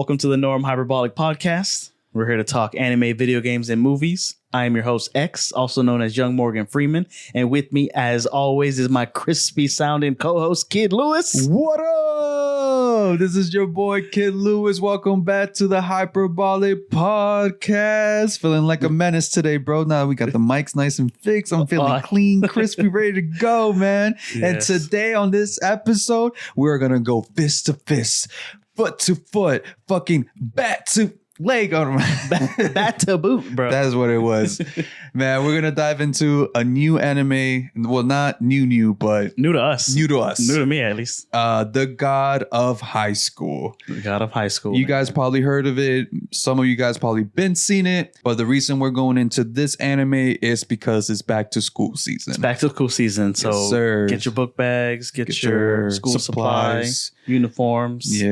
Welcome to the Norm Hyperbolic Podcast. We're here to talk anime, video games, and movies. I am your host, X, also known as Young Morgan Freeman. And with me, as always, is my crispy sounding co-host, Kid Lewis. What up? This is your boy, Kid Lewis. Welcome back to the Hyperbolic Podcast. Feeling like a menace today, bro. Now we got the mics nice and fixed. I'm feeling clean, crispy, ready to go, man. Yes. And today on this episode, we're going to go fist to fist, foot to foot, fucking bat to leg on bat to boot, bro. That is what it was. Man, we're gonna dive into a new anime. Well, not new, but new to us. New to me, at least. The God of High School. The God of High School. You guys probably heard of it. Some of you guys probably been seen it. But the reason we're going into this anime is because it's back to school season. It's back to school season. So yes, get your book bags, get your school supplies, uniforms,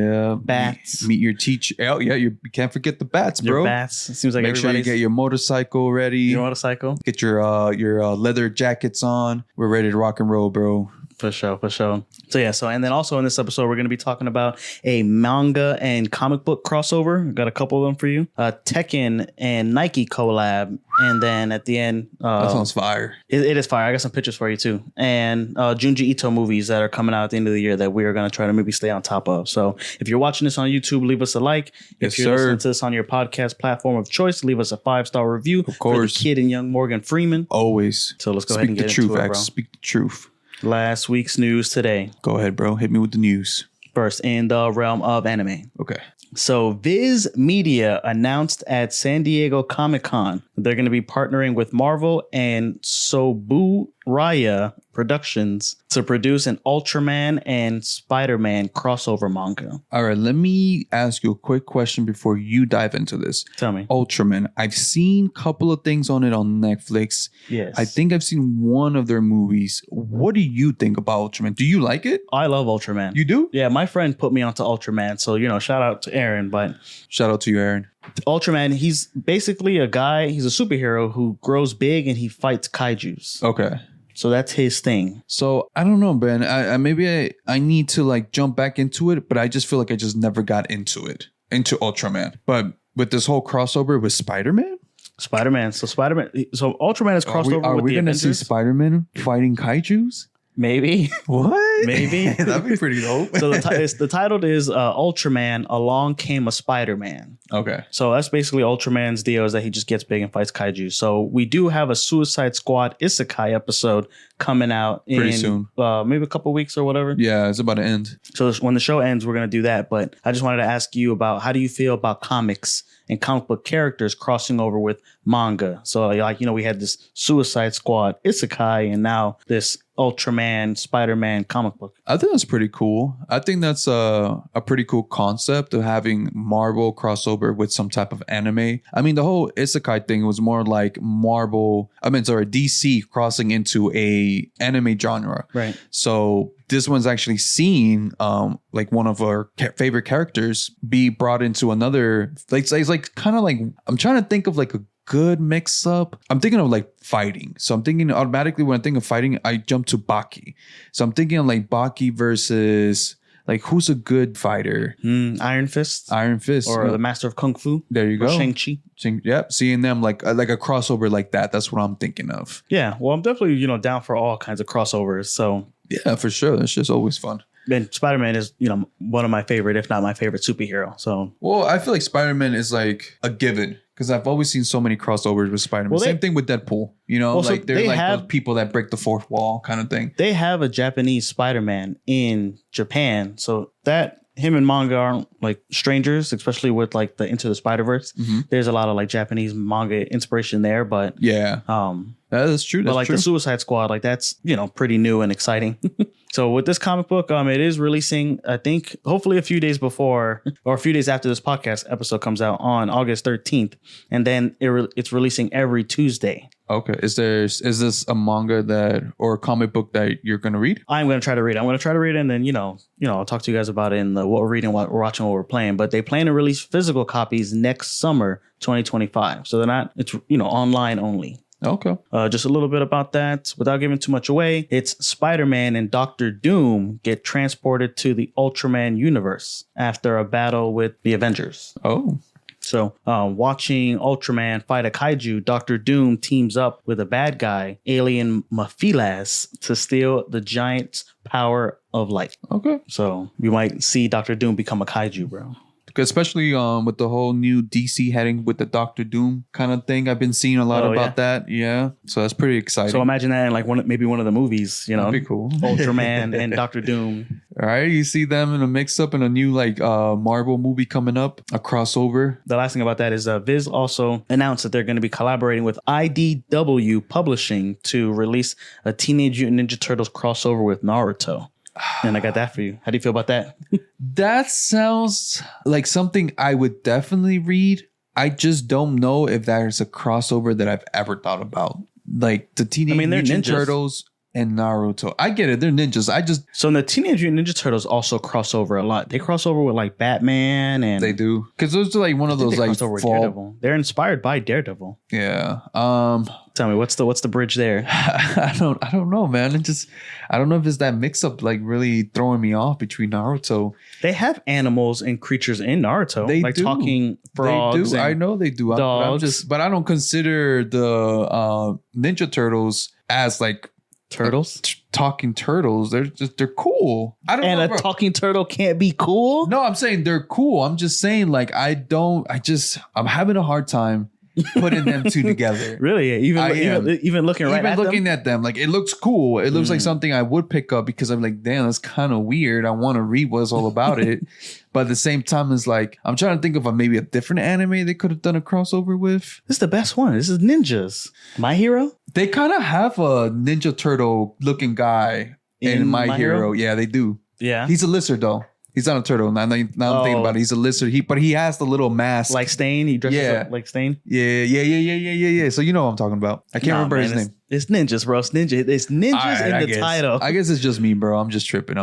bats. Meet your teacher. Oh yeah, you can't forget the bats, bro. Your bats. It seems like make sure you get your motorcycle ready. Your motorcycle. Get your leather jackets on. We're ready to rock and roll, bro. For sure. And then also in this episode, we're going to be talking about a manga and comic book crossover. Got a couple of them for you. Tekken and Nike collab. And then at the end... that sounds fire. It is fire. I got some pictures for you too. And Junji Ito movies that are coming out at the end of the year that we are going to try to maybe stay on top of. So if you're watching this on YouTube, leave us a like. If you're listening to this on your podcast platform of choice, leave us a 5-star review. Of course. For the Kid and Young Morgan Freeman. Always. So let's go ahead and get into it, bro. Speak the truth. Last week's news today. Go ahead, bro. Hit me with the news. First, in the realm of anime. Okay. So Viz Media announced at San Diego Comic-Con they're going to be partnering with Marvel and Soburaya Productions to produce an Ultraman and Spider-Man crossover manga. All right, let me ask you a quick question before you dive into this. Tell me. Ultraman. I've seen a couple of things on it on Netflix. Yes. I think I've seen one of their movies. What do you think about Ultraman? Do you like it? I love Ultraman. You do? Yeah, my friend put me onto Ultraman. So, shout out to Aaron. But shout out to you, Aaron. Ultraman, he's basically a guy. He's a superhero who grows big and he fights kaijus. Okay. So that's his thing. So I don't know, Ben. I need to jump back into it, but I just feel like I just never got into Ultraman. But with this whole crossover with Spider-Man? So Ultraman is crossed over with the Avengers. Are we going to see Spider-Man fighting kaijus? Maybe. What? Maybe. That'd be pretty dope. So the title is Ultraman, Along Came a Spider-Man. Okay. So that's basically Ultraman's deal, is that he just gets big and fights kaiju. So we do have a Suicide Squad Isekai episode coming out pretty soon. Maybe a couple weeks or whatever. Yeah, it's about to end. So when the show ends, we're going to do that. But I just wanted to ask you about how do you feel about comics and comic book characters crossing over with manga? So we had this Suicide Squad Isekai and now this Ultraman Spider-Man comic book. I think that's pretty cool. I think that's a pretty cool concept of having Marvel crossover with some type of anime. I mean, the whole Isekai thing was more like DC crossing into a anime genre. Right. So this one's actually seeing one of our favorite characters be brought into another. It's kind of like, I'm trying to think of a good mix up. I'm thinking of fighting. So I'm thinking automatically when I think of fighting, I jump to Baki. So I'm thinking of Baki versus who's a good fighter? Iron Fist. Or the Master of Kung Fu. There you go. Shang-Chi. Yep. Seeing them like a crossover like that. That's what I'm thinking of. Yeah. Well, I'm definitely, down for all kinds of crossovers. So yeah, for sure. That's just always fun. And Spider-Man is, one of my favorite, if not my favorite superhero. So, well, I feel like Spider-Man is a given because I've always seen so many crossovers with Spider-Man. Well, same thing with Deadpool. They're those people that break the fourth wall kind of thing. They have a Japanese Spider-Man in Japan, so that him and manga aren't strangers, especially with the Into the Spider-Verse. Mm-hmm. There's a lot of Japanese manga inspiration there, but yeah, that is true. That's true. The Suicide Squad, that's pretty new and exciting. So with this comic book, it is releasing, I think, hopefully a few days before or a few days after this podcast episode comes out on August 13th. And then it's releasing every Tuesday. Okay. Is this a manga or a comic book that you're going to read? I'm going to try to read it. And then, I'll talk to you guys about it in what we're reading, what we're watching, what we're playing. But they plan to release physical copies next summer, 2025. So they're not, it's, online only. Okay. Just a little bit about that without giving too much away. It's Spider-Man and Doctor Doom get transported to the Ultraman universe after a battle with the Avengers. Oh. So watching Ultraman fight a kaiju, Doctor Doom teams up with a bad guy, Alien Mephilas, to steal the giant's power of light. Okay. So you might see Doctor Doom become a kaiju, bro. Especially with the whole new DC heading with the Doctor Doom kind of thing. I've been seeing a lot about that. Yeah. So that's pretty exciting. So imagine that in like maybe one of the movies, you know. That'd be cool. Ultraman and Doctor Doom. All right. You see them in a mix-up in a new like Marvel movie coming up, a crossover. The last thing about that is Viz also announced that they're going to be collaborating with IDW Publishing to release a Teenage Mutant Ninja Turtles crossover with Naruto. And I got that for you. How do you feel about that? That sounds like something I would definitely read. I just don't know if there's a crossover that I've ever thought about. Like the Teenage Mutant Turtles and Naruto. I get it. They're ninjas. So in the Teenage Mutant Ninja Turtles also cross over a lot. They cross over with like Batman and they do. Because those are like one of those like Daredevil. They're inspired by Daredevil. Yeah. Tell me, what's the bridge there? I don't know, man. I don't know if it's that mix up like really throwing me off between Naruto. They have animals and creatures in Naruto. They like do. Talking frogs. They do. I know they do. Dogs. But I don't consider the Ninja Turtles as like turtles. Talking turtles. They're cool. I don't know. And a talking turtle can't be cool? No, I'm saying they're cool. I'm just saying like I'm having a hard time putting them two together. Really? Even looking at them, like it looks cool. It looks like something I would pick up because I'm like, damn, that's kind of weird. I want to read what's all about it. But at the same time, it's like I'm trying to think of maybe a different anime they could have done a crossover with. This is the best one. This is ninjas. My Hero? They kind of have a Ninja Turtle looking guy in My Hero. Yeah, they do. Yeah. He's a lizard though. He's not a turtle. Now I'm thinking about it. He's a lizard. But he has the little mask. Like Stain? He dresses up like Stain? Yeah. So you know what I'm talking about. I can't remember his name. It's ninjas, bro. It's ninjas in the title. I guess it's just me, bro. I'm just tripping.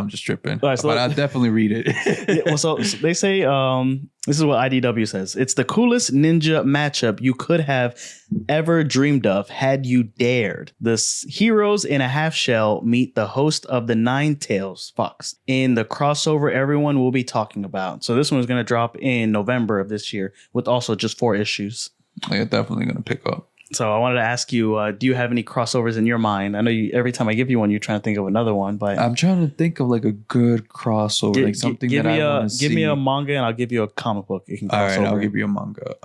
Right, so but I'll definitely read it. So they say, this is what IDW says. It's the coolest ninja matchup you could have ever dreamed of had you dared. The heroes in a half shell meet the host of the Nine Tails Fox in the crossover everyone will be talking about. So this one is going to drop in November of this year with also just 4 issues. Yeah, definitely going to pick up. So I wanted to ask you, do you have any crossovers in your mind? I know every time I give you one, you're trying to think of another one, but I'm trying to think of like a good crossover, like something that I want to see. Give me a manga and I'll give you a comic book. You can cross over. I'll give you a manga.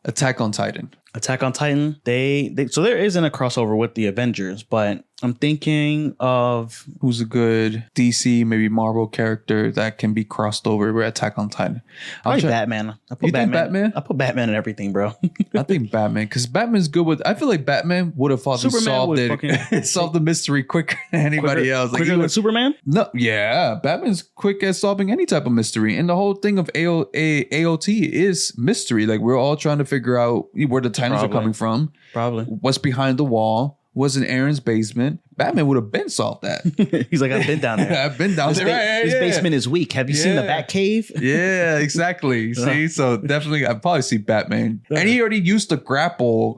Attack on Titan. Attack on Titan. So there isn't a crossover with the Avengers, but I'm thinking of who's a good DC, maybe Marvel character that can be crossed over with Attack on Titan. Probably Batman. Think Batman? I put Batman in everything, bro. I think Batman, because Batman's good with. I feel like Batman would have solved the mystery quicker than anybody else. Quicker than Superman? No, yeah, Batman's quick at solving any type of mystery, and the whole thing of AOT is mystery. Like we're all trying to figure out where the Titans are coming from. Probably what's behind the wall. Was in Aaron's basement. Batman would have been solved that. He's like, I've been down there. I've been down there. This basement is weak. Have you seen the Batcave? Yeah, exactly. See, so definitely, I'd probably see Batman. And he already used the grapple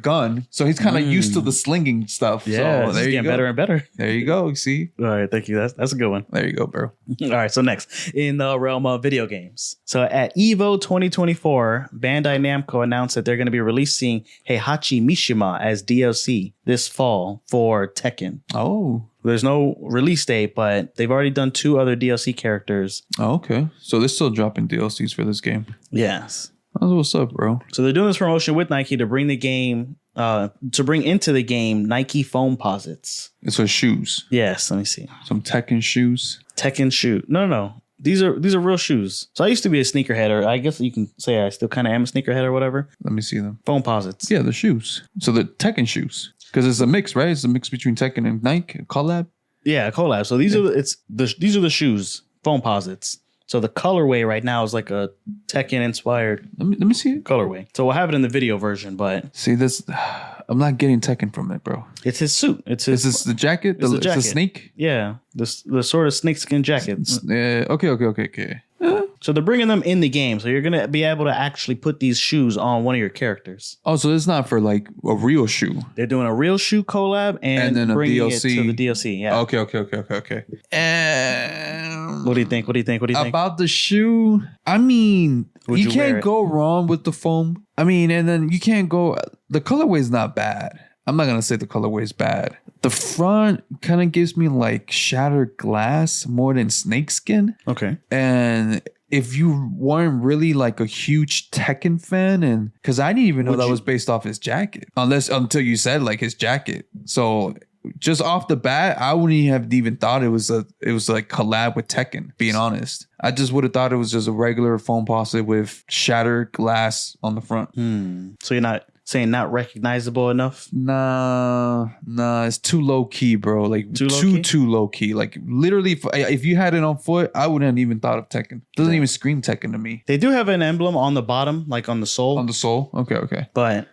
gun, so he's kind of used to the slinging stuff. Yeah, so there you getting go. better and better. There you go. See. All right, thank you. That's a good one. There you go, bro. All right, so next in the realm of video games. So at EVO 2024, Bandai Namco announced that they're going to be releasing Heihachi Mishima as DLC this fall for Tekken. Oh. There's no release date, but they've already done 2 other DLC characters. Oh, okay. So they're still dropping DLCs for this game. Yes. That's what's up, bro. So they're doing this promotion with Nike to bring the game, to bring into the game Nike Foamposites. It's for shoes. Yes, let me see. Some Tekken shoes. Tekken shoe. No. These are real shoes. So I used to be a sneakerhead, or I guess you can say I still kind of am a sneakerhead or whatever. Let me see them. Foamposites. Yeah, the shoes. So the Tekken shoes. Because it's a mix, right? It's a mix between Tekken and Nike, a collab. Yeah, a collab. So these are the shoes, Foamposites. So the colorway right now is like a Tekken inspired. Let me see it. Colorway. So we'll have it in the video version, but see this. I'm not getting Tekken from it, bro. It's his suit. Is this the jacket? It's the snake. Yeah, the sort of snakeskin jacket. Okay. So So they're bringing them in the game. So you're going to be able to actually put these shoes on one of your characters. Oh, so it's not for like a real shoe. They're doing a real shoe collab and then a bringing DLC. it to the DLC. Yeah. Okay. What do you think? About the shoe? I mean, Would you you wear can't it? go wrong with the foam. I mean, and then you can't go. The colorway is not bad. I'm not gonna say the colorway is bad. The front kind of gives me like shattered glass more than snakeskin. Okay. And if you weren't really like a huge Tekken fan, and because I didn't even know that was based off his jacket, until you said like his jacket. So just off the bat, I wouldn't have even thought it was like collab with Tekken. Being honest, I just would have thought it was just a regular Foamposite with shattered glass on the front. So you're not saying not recognizable enough? Nah, it's too low key, bro. Like too low key. Like literally, if you had it on foot, I wouldn't have even thought of Tekken. Doesn't even scream Tekken to me. They do have an emblem on the bottom, like on the sole. On the sole, okay. But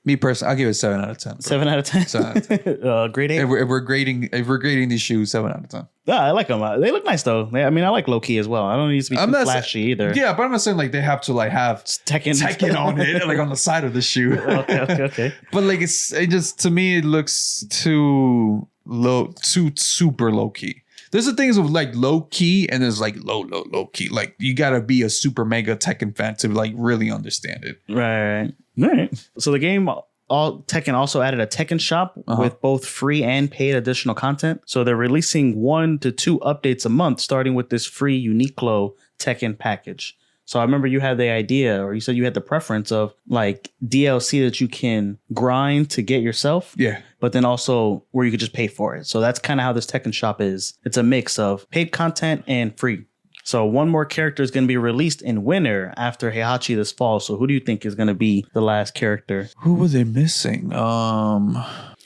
me personally, I'll give it 7 out of 10. Bro. 7 out of 10. 7 out of 10. Grade 8. If we're grading these shoes, 7 out of 10. Yeah, I like them. They look nice though. I mean, I like low key as well. I don't need to be too flashy either. Yeah, but I'm not saying like they have to like have Tekken on it, like on the side of the shoe. Okay. But like it just to me it looks too super low key. There's the things of like low key and there's like low key. Like you gotta be a super mega Tekken fan to like really understand it. Right. So the game, Tekken also added a Tekken shop with both free and paid additional content. So they're releasing 1 to 2 updates a month, starting with this free Uniqlo Tekken package. So I remember you had the idea, or you said you had the preference of like DLC that you can grind to get yourself. Yeah. But then also where you could just pay for it. So that's kind of how this Tekken shop is. It's a mix of paid content and free. So one more character is going to be released in winter after Heihachi this fall. So who do you think is going to be the last character? Who were they missing?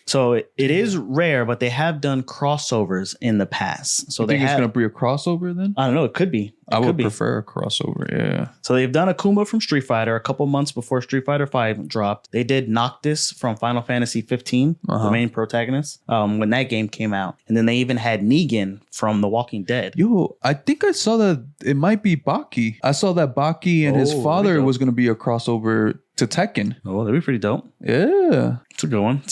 So it is rare, but they have done crossovers in the past. So you think it's going to be a crossover then? I don't know. It could be. I would prefer a crossover, yeah. So they've done Akuma from Street Fighter a couple months before Street Fighter V dropped. They did Noctis from Final Fantasy 15, the main protagonist, when that game came out. And then they even had Negan from The Walking Dead. Yo, I think I saw that it might be Baki. I saw that Baki and his father was going to be a crossover to Tekken. Oh, that'd be pretty dope. Yeah. It's a good one.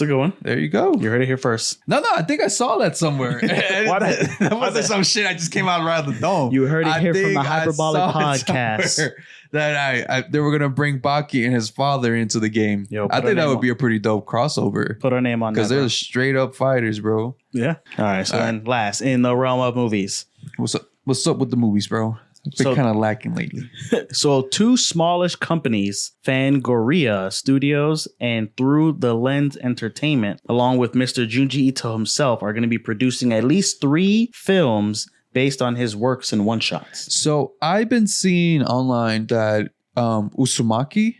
There you go. You heard it here first. No, I think I saw that somewhere. That wasn't some shit I just came out around the dome. You heard it here from the Hyperbolic Podcast. That they were going to bring Baki and his father into the game. Yo, I think that would be a pretty dope crossover. Put our name on that. Because they're straight up fighters, bro. Yeah. All right. So then last, in the realm of movies. What's up with the movies, bro? It's been kind of lacking lately. So 2 smallish companies, Fangoria Studios and Through the Lens Entertainment, along with Mr. Junji Ito himself, are going to be producing at least 3 films based on his works and one-shots. So I've been seeing online that Uzumaki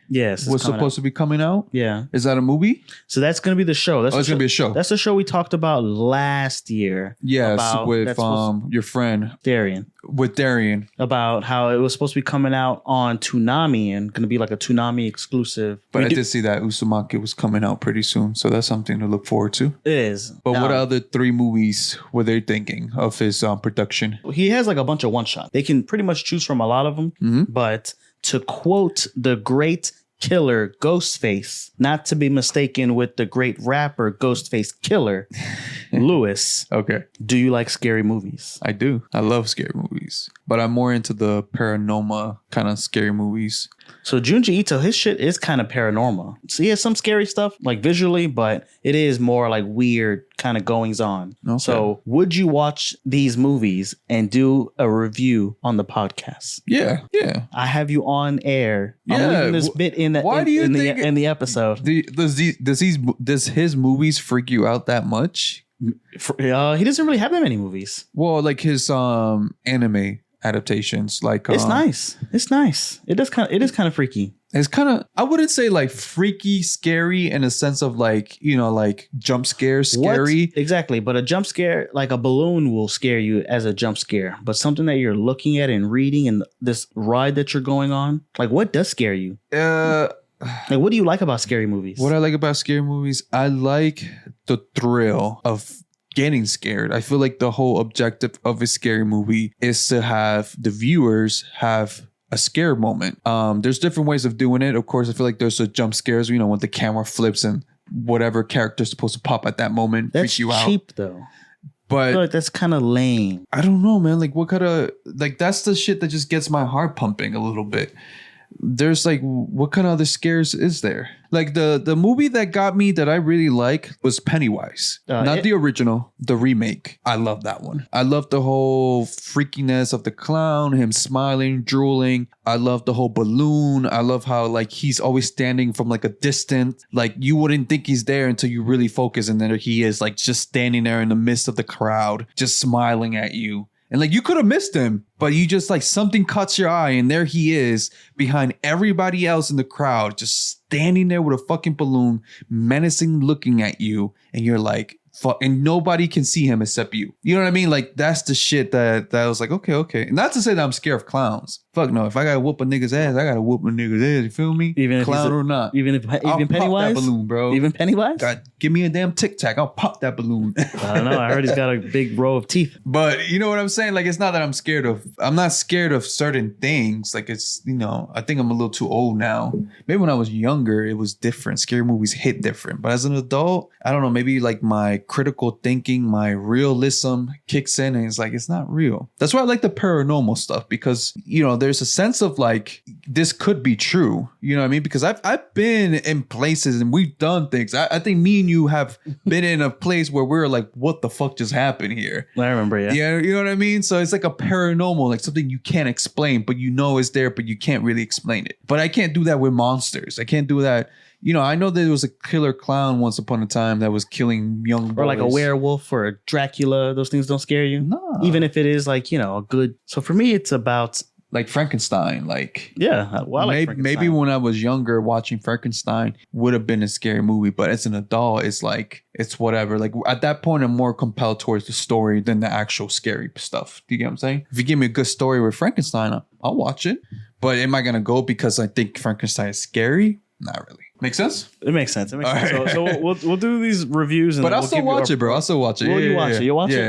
was supposed to be coming out. Yeah. Is that a movie? So that's going to be the show. It's going to be a show. That's the show we talked about last year. Yes, with your friend. Darian. With Darian. About how it was supposed to be coming out on Toonami and going to be like a Toonami exclusive. But I did see that Uzumaki was coming out pretty soon. So that's something to look forward to. It is. But what other 3 movies were they thinking of his production? He has like a bunch of one-shots. They can pretty much choose from a lot of them. But to quote the great killer Ghostface, not to be mistaken with the great rapper Ghostface Killer, Lewis. Okay. Do you like scary movies? I do. I love scary movies. But I'm more into the paranormal kind of scary movies. So Junji Ito, his shit is kind of paranormal. So he has some scary stuff, like visually, but it is more like weird kind of goings on. Okay. So would you watch these movies and do a review on the podcast? Yeah. I have you on air. I'm leaving this bit in the episode. Does his movies freak you out that much? He doesn't really have that many movies. Well, like his anime adaptations, like it's nice. It is kind of freaky. It's kind of, I wouldn't say like freaky scary in a sense of like, like jump scare scary. Exactly. But a jump scare, like a balloon will scare you as a jump scare. But something that you're looking at and reading and this ride that you're going on, like what does scare you? Like, what do you like about scary movies? What I like about scary movies, I like the thrill of getting scared. I feel like the whole objective of a scary movie is to have the viewers have a scare moment. There's different ways of doing it. Of course, I feel like there's a jump scares, you know, when the camera flips and whatever character's supposed to pop at that moment freak you out. That's cheap though. But I feel like that's kind of lame. I don't know, man. Like what kind of, like that's the shit that just gets my heart pumping a little bit. There's like, what kind of other scares is there? Like the movie that got me that I really like was Pennywise. Not the original, the remake. I love that one. I love the whole freakiness of the clown, him smiling, drooling. I love the whole balloon. I love how like he's always standing from like a distance. Like you wouldn't think he's there until you really focus. And then he is like just standing there in the midst of the crowd, just smiling at you. And like you could have missed him, but you just like something cuts your eye and there he is behind everybody else in the crowd, just standing there with a fucking balloon, menacing looking at you. And you're like, fuck, and nobody can see him except you. You know what I mean? Like that's the shit that I was like, okay. Not to say that I'm scared of clowns. Fuck no. If I gotta whoop a nigga's ass, I gotta whoop a nigga's ass. You feel me? Even clown if or not. Even Pennywise? Pennywise? Pop that balloon, bro. Even Pennywise? God, give me a damn Tic Tac. I'll pop that balloon. I don't know. I heard he's got a big row of teeth. But you know what I'm saying? Like, it's not that I'm not scared of certain things. Like, it's, you know, I think I'm a little too old now. Maybe when I was younger, it was different. Scary movies hit different. But as an adult, I don't know, maybe like my critical thinking, my realism kicks in and it's like, it's not real. That's why I like the paranormal stuff because, you know, there's a sense of like, this could be true. You know what I mean? Because I've been in places and we've done things. I think me and you have been in a place where we're like, what the fuck just happened here? I remember, yeah. Yeah, you know what I mean? So it's like a paranormal, like something you can't explain, but you know it's there, but you can't really explain it. But I can't do that with monsters. I can't do that. You know, I know there was a killer clown once upon a time that was killing young boys. Or like a werewolf or a Dracula. Those things don't scare you? No. Even if it is like, you know, a good... So for me, it's about... Like Frankenstein, like well, I like maybe when I was younger, watching Frankenstein would have been a scary movie, but as an adult, it's like it's whatever. Like at that point, I'm more compelled towards the story than the actual scary stuff. Do you get what I'm saying? If you give me a good story with Frankenstein, I'll watch it. But am I gonna go because I think Frankenstein is scary? Not really. Make sense? It makes sense. Right. So we'll do these reviews, and but I'll still watch it, bro. I'll still watch it. Will you watch it? You'll watch it? Yeah,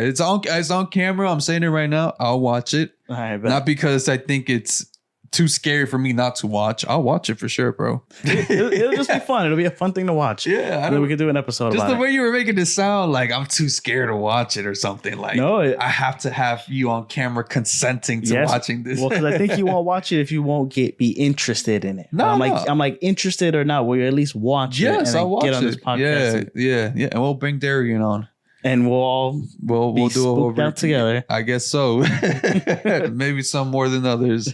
it's on camera. I'm saying it right now. I'll watch it. All right, not because I think it's too scary for me not to watch. I'll watch it for sure, bro. It'll just be fun. It'll be a fun thing to watch. Yeah, and then we could do an episode just about it. The way you were making it sound like I'm too scared to watch it or something. Like, no, I have to have you on camera consenting to watching this. Well, because I think you won't watch it if you won't be interested in it. No, I'm like interested or not. Will you at least watch it? Yes, I'll watch get on it. This podcast yeah, and we'll bring Darian on. And we'll all we'll do a whole out together. I guess so. Maybe some more than others.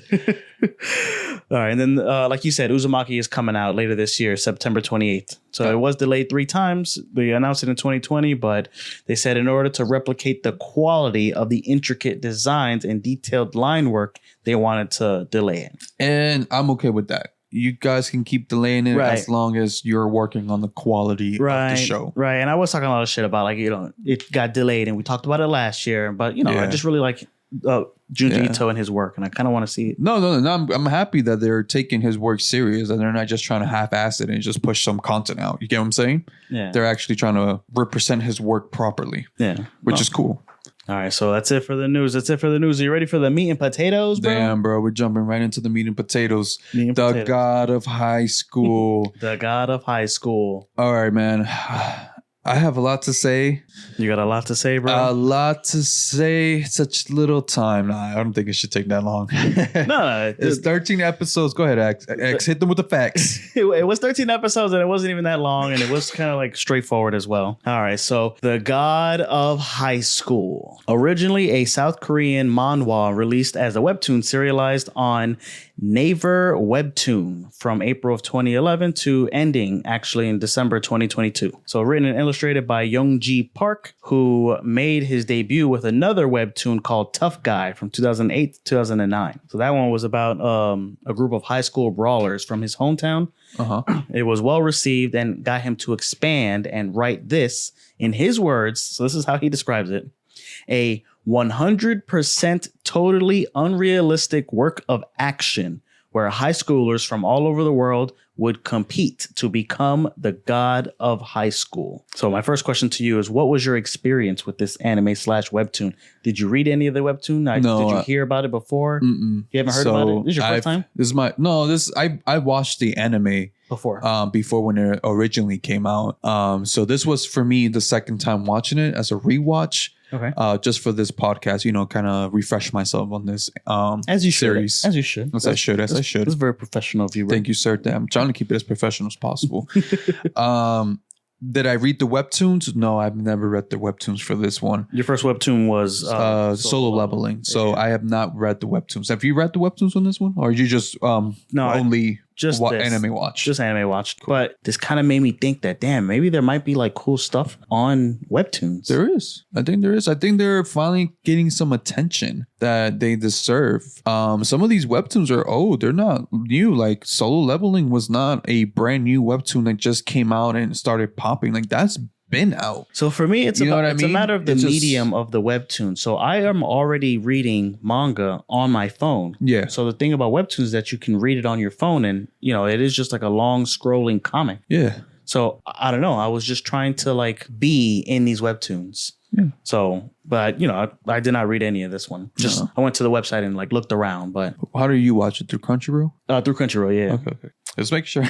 All right. And then, like you said, Uzumaki is coming out later this year, September 28th. So it was delayed 3 times. They announced it in 2020, but they said in order to replicate the quality of the intricate designs and detailed line work, they wanted to delay it. And I'm okay with that. You guys can keep delaying it as long as you're working on the quality of the show. Right. And I was talking a lot of shit about, like, you know, it got delayed and we talked about it last year. But, you know, I just really like Junji Ito and his work. And I kind of want to see it. No. I'm happy that they're taking his work serious and they're not just trying to half-ass it and just push some content out. You get what I'm saying? Yeah. They're actually trying to represent his work properly. Yeah. Which is cool. All right, so that's it for the news. Are you ready for the meat and potatoes, bro? Damn, bro. We're jumping right into the meat and potatoes. The God of High School. The God of High School. All right, man. I have a lot to say. You got a lot to say, bro? A lot to say. Such little time. Nah, I don't think it should take that long. No. It's 13 episodes. Go ahead, X. Hit them with the facts. It was 13 episodes and it wasn't even that long and it was kind of like straightforward as well. All right, so The God of High School. Originally a South Korean manhwa released as a webtoon serialized on Naver Webtoon from April of 2011 to ending actually in December 2022. So written and illustrated by Junji Park, who made his debut with another webtoon called Tough Guy from 2008 to 2009. So that one was about a group of high school brawlers from his hometown. It was well received and got him to expand and write this in his words. So this is how he describes it. A 100% totally unrealistic work of action where high schoolers from all over the world would compete to become the god of high school. So my first question to you is, what was your experience with this anime slash webtoon? Did you read any of the webtoon? No. Did you hear about it before? You haven't heard about it? This is your first time? I watched the anime before when it originally came out. So this was for me the second time watching it as a rewatch. Okay. Just for this podcast, kind of refresh myself on this as you series. Should. As you should. As I should. It's very professional of you. Thank you, sir. I'm trying to keep it as professional as possible. Did I read the webtoons? No, I've never read the webtoons for this one. Your first webtoon was Solo Leveling. So I have not read the webtoons. Have you read the webtoons on this one? Or you just anime watch? Just anime watch. But this kind of made me think that, damn, maybe there might be like cool stuff on webtoons. There is. I think there is. I think they're finally getting some attention that they deserve. Some of these webtoons are old. They're not new. Like Solo Leveling was not a brand new webtoon that just came out and started popping. Like that's been out. So for me, it's a matter of the medium of the webtoon. So I am already reading manga on my phone. Yeah. So the thing about webtoons is that you can read it on your phone, and it is just like a long scrolling comic. Yeah. So I don't know. I was just trying to like be in these webtoons. Yeah. So, but I did not read any of this one. Just I went to the website and like looked around. But how do you watch it, through Crunchyroll? Through Crunchyroll, yeah. Okay. Just make sure,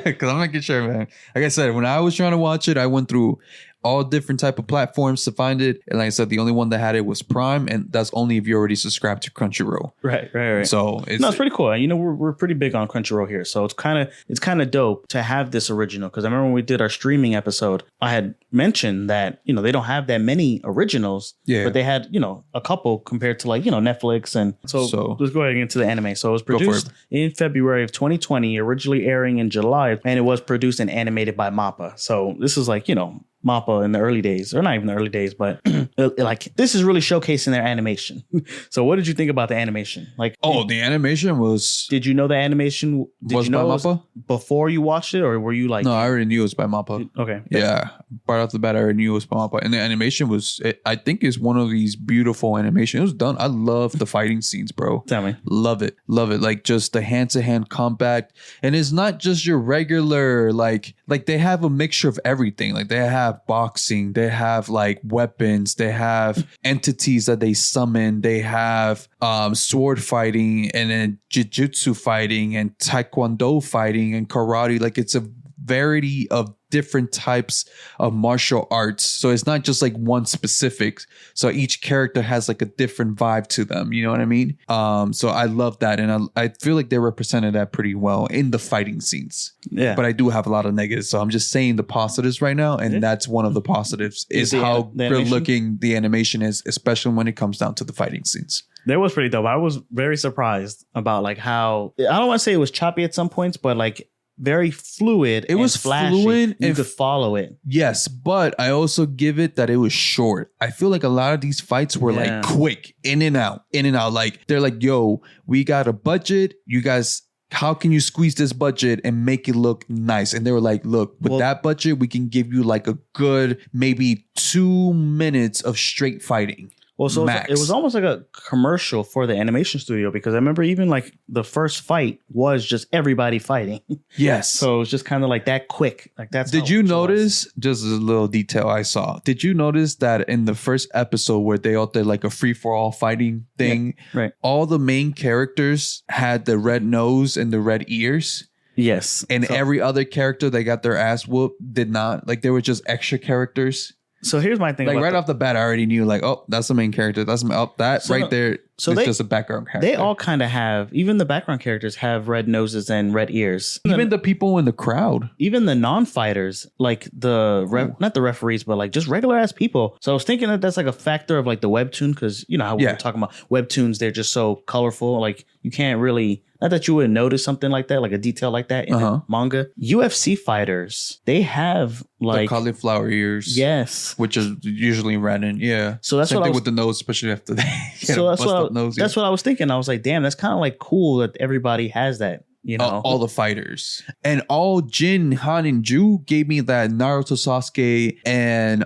because I'm making sure, man. Like I said, when I was trying to watch it, I went through all different type of platforms to find it. And like I said, the only one that had it was Prime, and that's only if you already subscribed to Crunchyroll. Right. So it's pretty cool. We're pretty big on Crunchyroll here, so it's kind of dope to have this original. Because I remember when we did our streaming episode, I had mentioned that they don't have that many originals, but they had a couple compared to like Netflix. And so let's go ahead and get into the anime. So it was produced in February of 2020, originally airing in July, and it was produced and animated by MAPPA. So this is like MAPPA in the early days, or not even the early days, but like this is really showcasing their animation. So what did you think about the animation? Like, the animation was... Did you know the animation was by MAPPA before you watched it, or were you like... No, I already knew it was by MAPPA. Okay. Yeah. Right off the bat, I already knew it was by MAPPA. And the animation was, I think it's one of these beautiful animations. It was done. I love the fighting scenes, bro. Tell me. Love it. Like just the hand-to-hand combat. And it's not just your regular, like they have a mixture of everything. Like they have boxing, they have like weapons, they have entities that they summon, they have sword fighting, and then jiu-jitsu fighting, and taekwondo fighting, and karate. Like it's a variety of different types of martial arts. So it's not just like one specific. So each character has like a different vibe to them. You know what I mean? So I love that. And I feel like they represented that pretty well in the fighting scenes. Yeah. But I do have a lot of negatives. So I'm just saying the positives right now. And that's one of the positives is how good looking the animation is, especially when it comes down to the fighting scenes. That was pretty dope. I was very surprised about like how, I don't want to say it was choppy at some points, but like very fluid. It was flashy. Fluid. You could follow it. Yes, but I also give it that it was short. I feel like a lot of these fights were like quick, in and out. Like they're like, yo, we got a budget. You guys, how can you squeeze this budget and make it look nice? And they were like, look, with that budget, we can give you like a good maybe 2 minutes of straight fighting. Well, so it was almost like a commercial for the animation studio, because I remember even like the first fight was just everybody fighting. Yes. So it was just kind of like that quick. Like that's. Did you notice, just a little detail I saw, did you notice that in the first episode where they all did like a free for all fighting thing, right? All the main characters had the red nose and the red ears. Yes. And every other character that got their ass whooped did not. Like they were just extra characters. So here's my thing. Like right off the bat, I already knew like, oh, that's the main character. That's there. So it's just a background character. They all kind of have, even the background characters have red noses and red ears. Even the people in the crowd. Even the non-fighters, like not the referees, but like just regular ass people. So I was thinking that that's like a factor of like the webtoon, because you know how we were talking about webtoons, they're just so colorful. Like you can't really, not that you would notice something like that, like a detail like that in the manga. UFC fighters, they have like the cauliflower ears. Yes. Which is usually red and So that's same what thing with the nose, especially after they that's what I was thinking. I was like, damn, that's kind of like cool that everybody has that. You know, all the fighters, and all Jin, Han, and Ju gave me that Naruto, Sasuke, and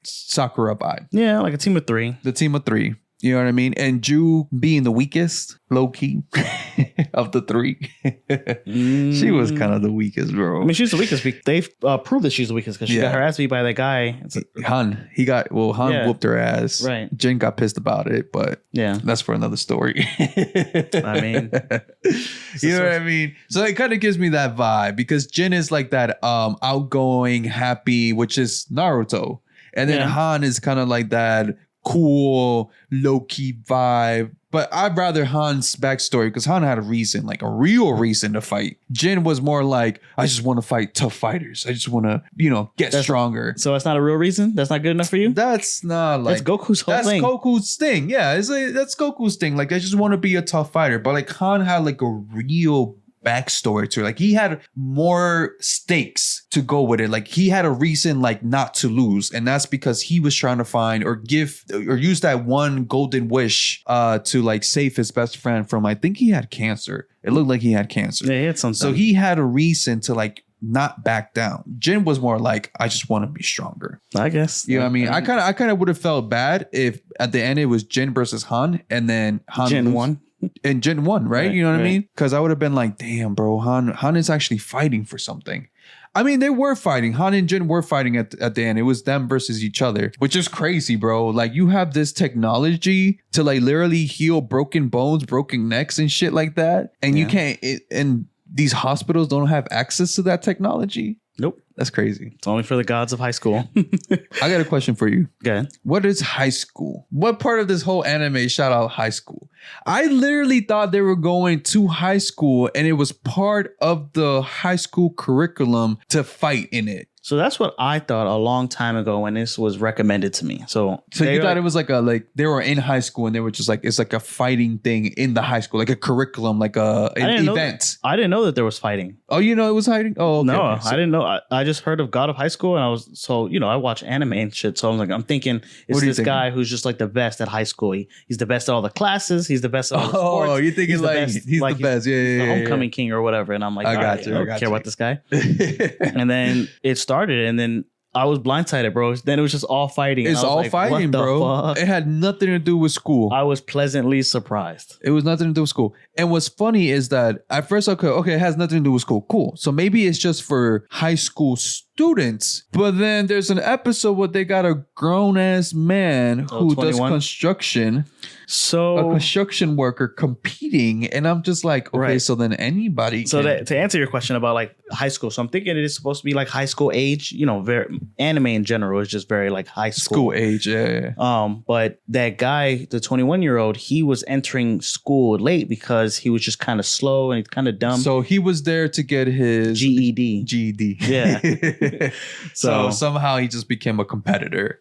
Sakura vibe. Yeah, like a team of three. The team of three. You know what I mean? And Ju being the weakest, low key, of the three. She was kind of the weakest, bro. I mean, she's the weakest. They've proved that she's the weakest because she got her ass beat by that guy. Han whooped her ass. Right. Jin got pissed about it, but that's for another story. I mean, you know what I mean? So it kind of gives me that vibe because Jin is like that outgoing, happy, which is Naruto. And then Han is kind of like that cool, low-key vibe. But I'd rather Han's backstory because Han had a reason, like a real reason to fight. Jin was more like, I just want to fight tough fighters. I just want to, get stronger. So that's not a real reason? That's not good enough for you? That's not like... That's Goku's whole thing. That's Goku's thing. Yeah, that's Goku's thing. Like, I just want to be a tough fighter. But like Han had like a real backstory to it. Like he had more stakes to go with it. Like he had a reason like not to lose, and that's because he was trying to find or use that one golden wish to like save his best friend from, I think he had cancer. It looked like he had cancer. Yeah, he had something. So he had a reason to like not back down. Jin was more like, I just want to be stronger. I guess. You know what I mean? I kind of would have felt bad if at the end it was Jin versus Han and then Han Jin won. And Jin won, right? You know what I mean? Because I would have been like, damn, bro, Han is actually fighting for something. I mean, they were fighting. Han and Jin were fighting at the end. It was them versus each other, which is crazy, bro. Like you have this technology to like literally heal broken bones, broken necks and shit like that. And you can't, and these hospitals don't have access to that technology. Nope. That's crazy. It's only for the gods of high school. I got a question for you. Go ahead. What is high school? What part of this whole anime shout out high school? I literally thought they were going to high school and it was part of the high school curriculum to fight in it. So that's what I thought a long time ago when this was recommended to me. So you thought it was like they were in high school and they were just like, it's like a fighting thing in the high school, like a curriculum, like an event. I didn't know that there was fighting. Oh, it was fighting? Oh, okay. No, Okay. So, I didn't know. I just heard of God of High School and I watch anime and shit. So I'm thinking it's this guy who's just like the best at high school. He's the best at all the classes. He's the best at all the sports. Oh, you're thinking he's the best. Yeah. The homecoming king or whatever. And I'm like, I don't care about this guy. And then it started and then I was blindsided, bro. Then it was just all fighting. It's all like, fighting, bro. Fuck? It had nothing to do with school. I was pleasantly surprised. It was nothing to do with school. And what's funny is that at first, okay, it has nothing to do with school. Cool. So maybe it's just for high school students. But then there's an episode where they got a grown ass man who 21? does construction. So a construction worker competing, and I'm just like, okay, so then anybody. So to answer your question about like high school, so I'm thinking it is supposed to be like high school age. Very anime in general is just very like high school age. Yeah. But that guy, the 21-year-old, he was entering school late because he was just kind of slow and kind of dumb. So he was there to get his GED. Yeah. So somehow he just became a competitor.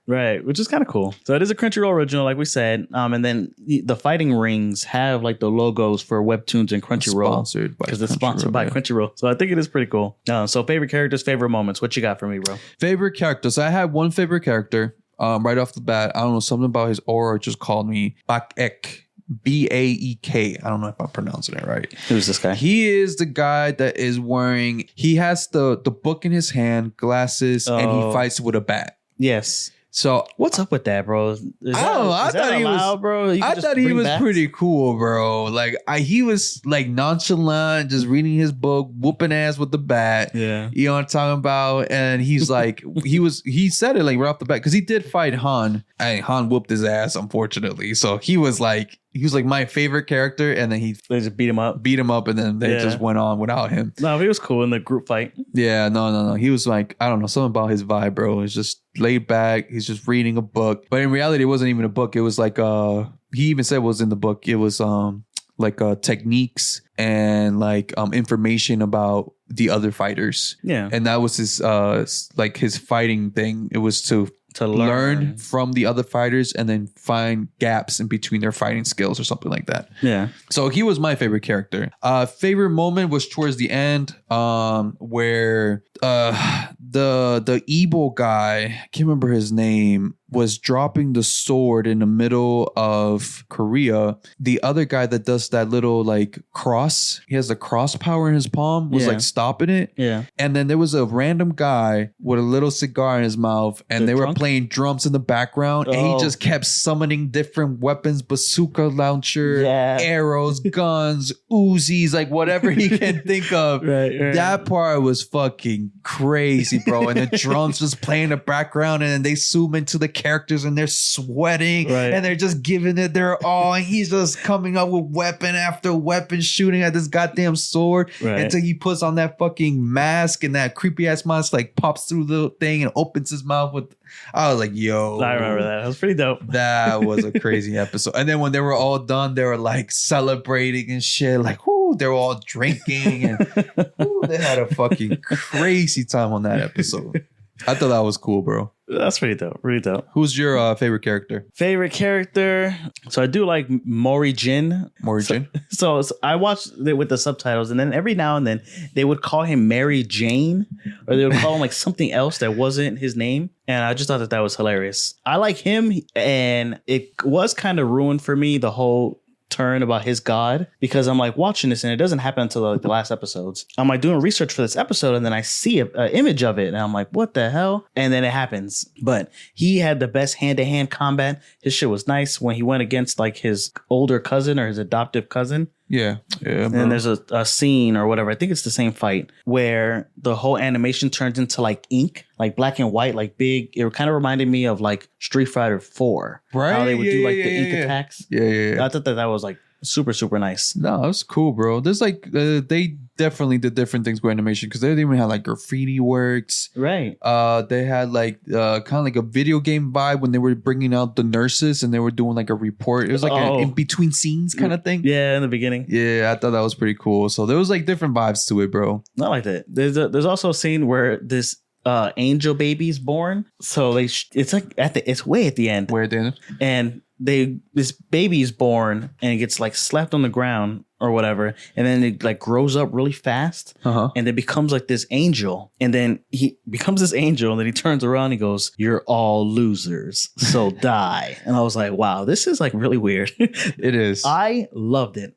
Right, which is kind of cool. So it is a Crunchyroll original, like we said. And then the fighting rings have like the logos for webtoons and Crunchyroll because it's sponsored by Crunchyroll. So I think it is pretty cool. So favorite characters, favorite moments. What you got for me, bro? Favorite characters. I had one favorite character right off the bat. I don't know, something about his aura just called me Baek. Baek. I don't know if I'm pronouncing it right. Who's this guy? He is the guy that is wearing, he has the book in his hand, glasses, and he fights with a bat. Yes. So what's up with that, bro? I thought he was pretty cool, bro. Like he was like nonchalant, just reading his book, whooping ass with the bat. Yeah, you know what I'm talking about. And he's like, he said it like right off the bat because he did fight Han, and Han whooped his ass, unfortunately. So he was like my favorite character, and then they just beat him up, and then they just went on without him. No, he was cool in the group fight. Yeah, no. He was like, I don't know, something about his vibe, bro. It's just laid back. He's just reading a book, but in reality, it wasn't even a book. It was like he even said what was in the book. It was like techniques and like information about the other fighters. Yeah, and that was his like his fighting thing. It was to learn from the other fighters and then find gaps in between their fighting skills or something like that. Yeah. So he was my favorite character. Favorite moment was towards the end, where the evil guy, I can't remember his name, was dropping the sword in the middle of Korea, the other guy that does that little like cross, he has the cross power in his palm, was like stopping it. Yeah. And then there was a random guy with a little cigar in his mouth, and they were playing drums in the background, and he just kept summoning different weapons, bazooka launcher, arrows, guns, Uzis, like whatever he can think of. Right. That part was fucking crazy, bro. And the drums just playing in the background, and then they zoom into the characters and they're sweating and they're just giving it their all, and he's just coming up with weapon after weapon, shooting at this goddamn sword until he puts on that fucking mask, and that creepy ass mask like pops through the thing and opens his mouth with. I was like, yo. I remember that. That was pretty dope. That was a crazy episode. And then when they were all done, they were like celebrating and shit. Like, whoo, they were all drinking. And whoo, they had a fucking crazy time on that episode. I thought that was cool, bro. That's pretty dope. Really dope. Who's your favorite character? Favorite character? So I do like Mori Jin. So I watched it with the subtitles, and then every now and then they would call him Mary Jane, or they would call him like something else that wasn't his name. And I just thought that was hilarious. I like him, and it was kind of ruined for me, the whole turn about his god, because I'm like watching this and it doesn't happen until like the last episodes. I'm like doing research for this episode, and then I see an image of it, and I'm like, what the hell? And then it happens. But he had the best hand-to-hand combat. His shit was nice when he went against like his older cousin or his adoptive cousin. Yeah. And then there's a scene or whatever, I think it's the same fight, where the whole animation turns into like ink, like black and white, like big. It kind of reminded me of like Street Fighter 4. Right. How they would do like the ink attacks. Yeah. I thought that was like super, super nice. No, that's cool, bro. There's like, they definitely did different things with animation, because they even had like graffiti works. Right. They had like kind of like a video game vibe when they were bringing out the nurses and they were doing like a report. It was like an in between scenes kind of thing. Yeah, in the beginning. Yeah, I thought that was pretty cool. So there was like different vibes to it, bro. Not like that. There's also a scene where this angel baby's born. So it's like it's way at the end. Where at the end? And this baby's born and it gets like slapped on the ground or whatever, and then it like grows up really fast, and it becomes like this angel, and then he becomes this angel, and then he turns around and he goes, "You're all losers, so die." And I was like, wow, this is like really weird. It is. I loved it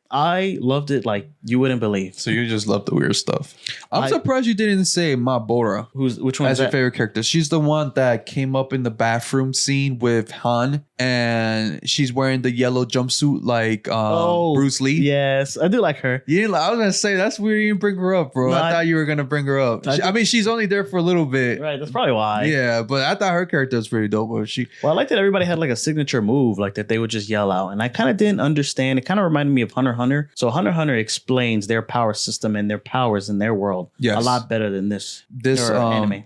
like you wouldn't believe. So you just love the weird stuff. I'm surprised you didn't say Mabora. Which one as your favorite character? She's the one that came up in the bathroom scene with Han, and she's wearing the yellow jumpsuit like Bruce Lee. Yes, I do like her. Yeah, I was gonna say that's weird you didn't bring her up, bro. I thought you were gonna bring her up. I mean, she's only there for a little bit. Right, that's probably why. Yeah, but I thought her character was pretty dope. But I like that everybody had like a signature move, like that they would just yell out, and I kind of didn't understand. It kind of reminded me of Hunter x Hunter. So Hunter x Hunter explains their power system and their powers in their world a lot better than this anime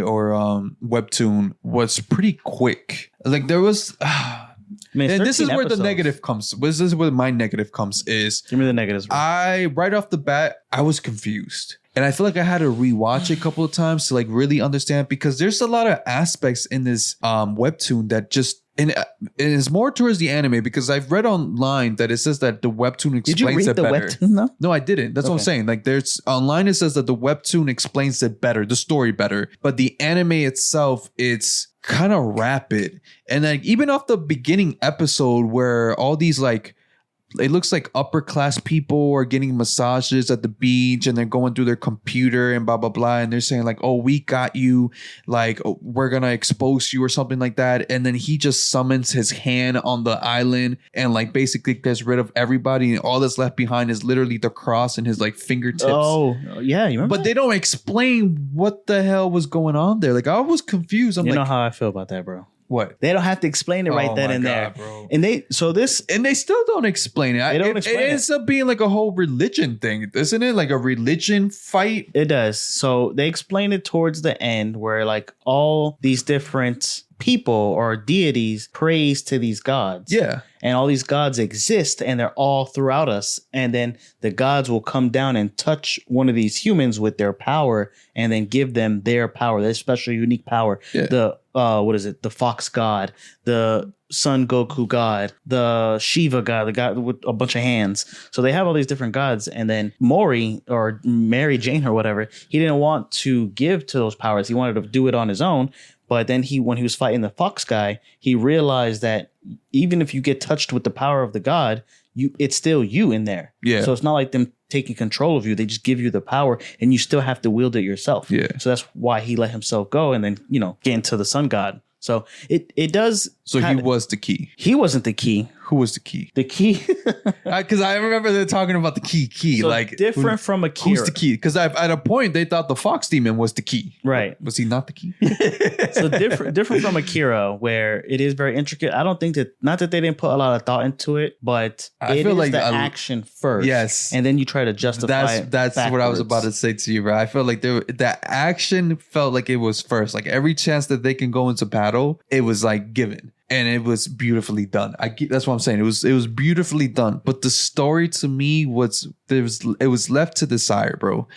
or webtoon was pretty quick. Like there was. And this is where the negative comes. This is where my negative comes is. Give me the negatives. Bro. Right off the bat, I was confused. And I feel like I had to rewatch it a couple of times to like really understand, because there's a lot of aspects in this webtoon that just, and it is more towards the anime, because I've read online that it says that the webtoon explains it better. Did you read the webtoon though? No, I didn't. That's what I'm saying. Like there's online, it says that the webtoon explains it better, the story better, but the anime itself, it's kind of rapid. And like even off the beginning episode where all these like, it looks like upper class people are getting massages at the beach, and they're going through their computer and blah blah blah, and they're saying like, oh, we got you, like we're gonna expose you or something like that. And then he just summons his hand on the island and like basically gets rid of everybody, and all that's left behind is literally the cross and his like fingertips. Oh yeah, you remember? But they don't explain what the hell was going on there. Like I was confused. You know how I feel about that, bro. What? They don't have to explain it right then and there. Bro. And they still don't explain it. It ends up being like a whole religion thing, isn't it? Like a religion fight. It does. So they explain it towards the end where like all these different people or deities praise to these gods. Yeah. And all these gods exist and they're all throughout us. And then the gods will come down and touch one of these humans with their power and then give them their power, their special unique power. Yeah. The the Fox God, the Son Goku God, the Shiva God, the God with a bunch of hands. So they have all these different gods. And then Mori or Mary Jane or whatever, he didn't want to give to those powers. He wanted to do it on his own. But then when he was fighting the fox guy, he realized that even if you get touched with the power of the god, it's still you in there. Yeah. So it's not like them taking control of you. They just give you the power and you still have to wield it yourself. Yeah. So that's why he let himself go and then, get into the sun god. So it does. So he was the key. He wasn't the key. Who was the key? The key. Because I remember they're talking about the key. So like different from Akira. Who's the key? Because at a point they thought the fox demon was the key. Right. Was he not the key? So different from Akira, where it is very intricate. I don't think not that they didn't put a lot of thought into it, but I feel like the action first. Yes. And then you try to justify it. That's what I was about to say to you, bro. I feel like the action felt like it was first. Like every chance that they can go into battle, it was like given. And it was beautifully done. That's what I'm saying. It was beautifully done. But the story to me it was left to desire, bro.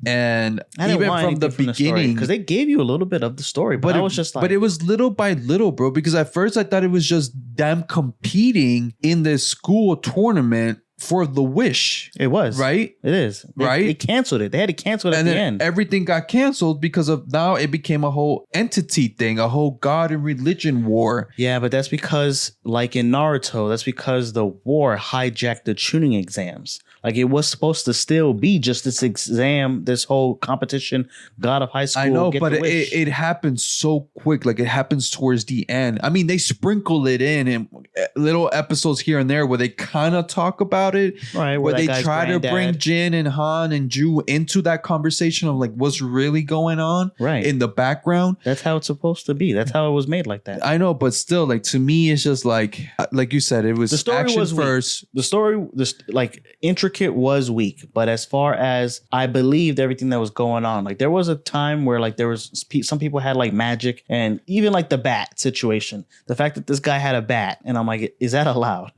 And even from the beginning, because they gave you a little bit of the story, but I was just like, but it was little by little, bro. Because at first I thought it was just them competing in this school tournament for the wish. It was. Right? It is. They canceled it. They had to cancel it at the end. Everything got canceled because of now it became a whole entity thing, a whole god and religion war. Yeah, but that's because, like in Naruto, that's because the war hijacked the tuning exams. Like it was supposed to still be just this exam, this whole competition, God of High School. I know, but it happens so quick. Like it happens towards the end. I mean, they sprinkle it in little episodes here and there where they kind of talk about it. Right. Where they try to bring Jin and Han and Ju into that conversation of like what's really going on. Right. In the background. That's how it's supposed to be. That's how it was made like that. I know, but still, like to me, it's just like you said, it was the story action was first. Weak. The story, like intricate was weak, but as far as I believed everything that was going on, like there was a time where like there was some people had like magic and even like the bat situation. The fact that this guy had a bat and I'm like, is that allowed?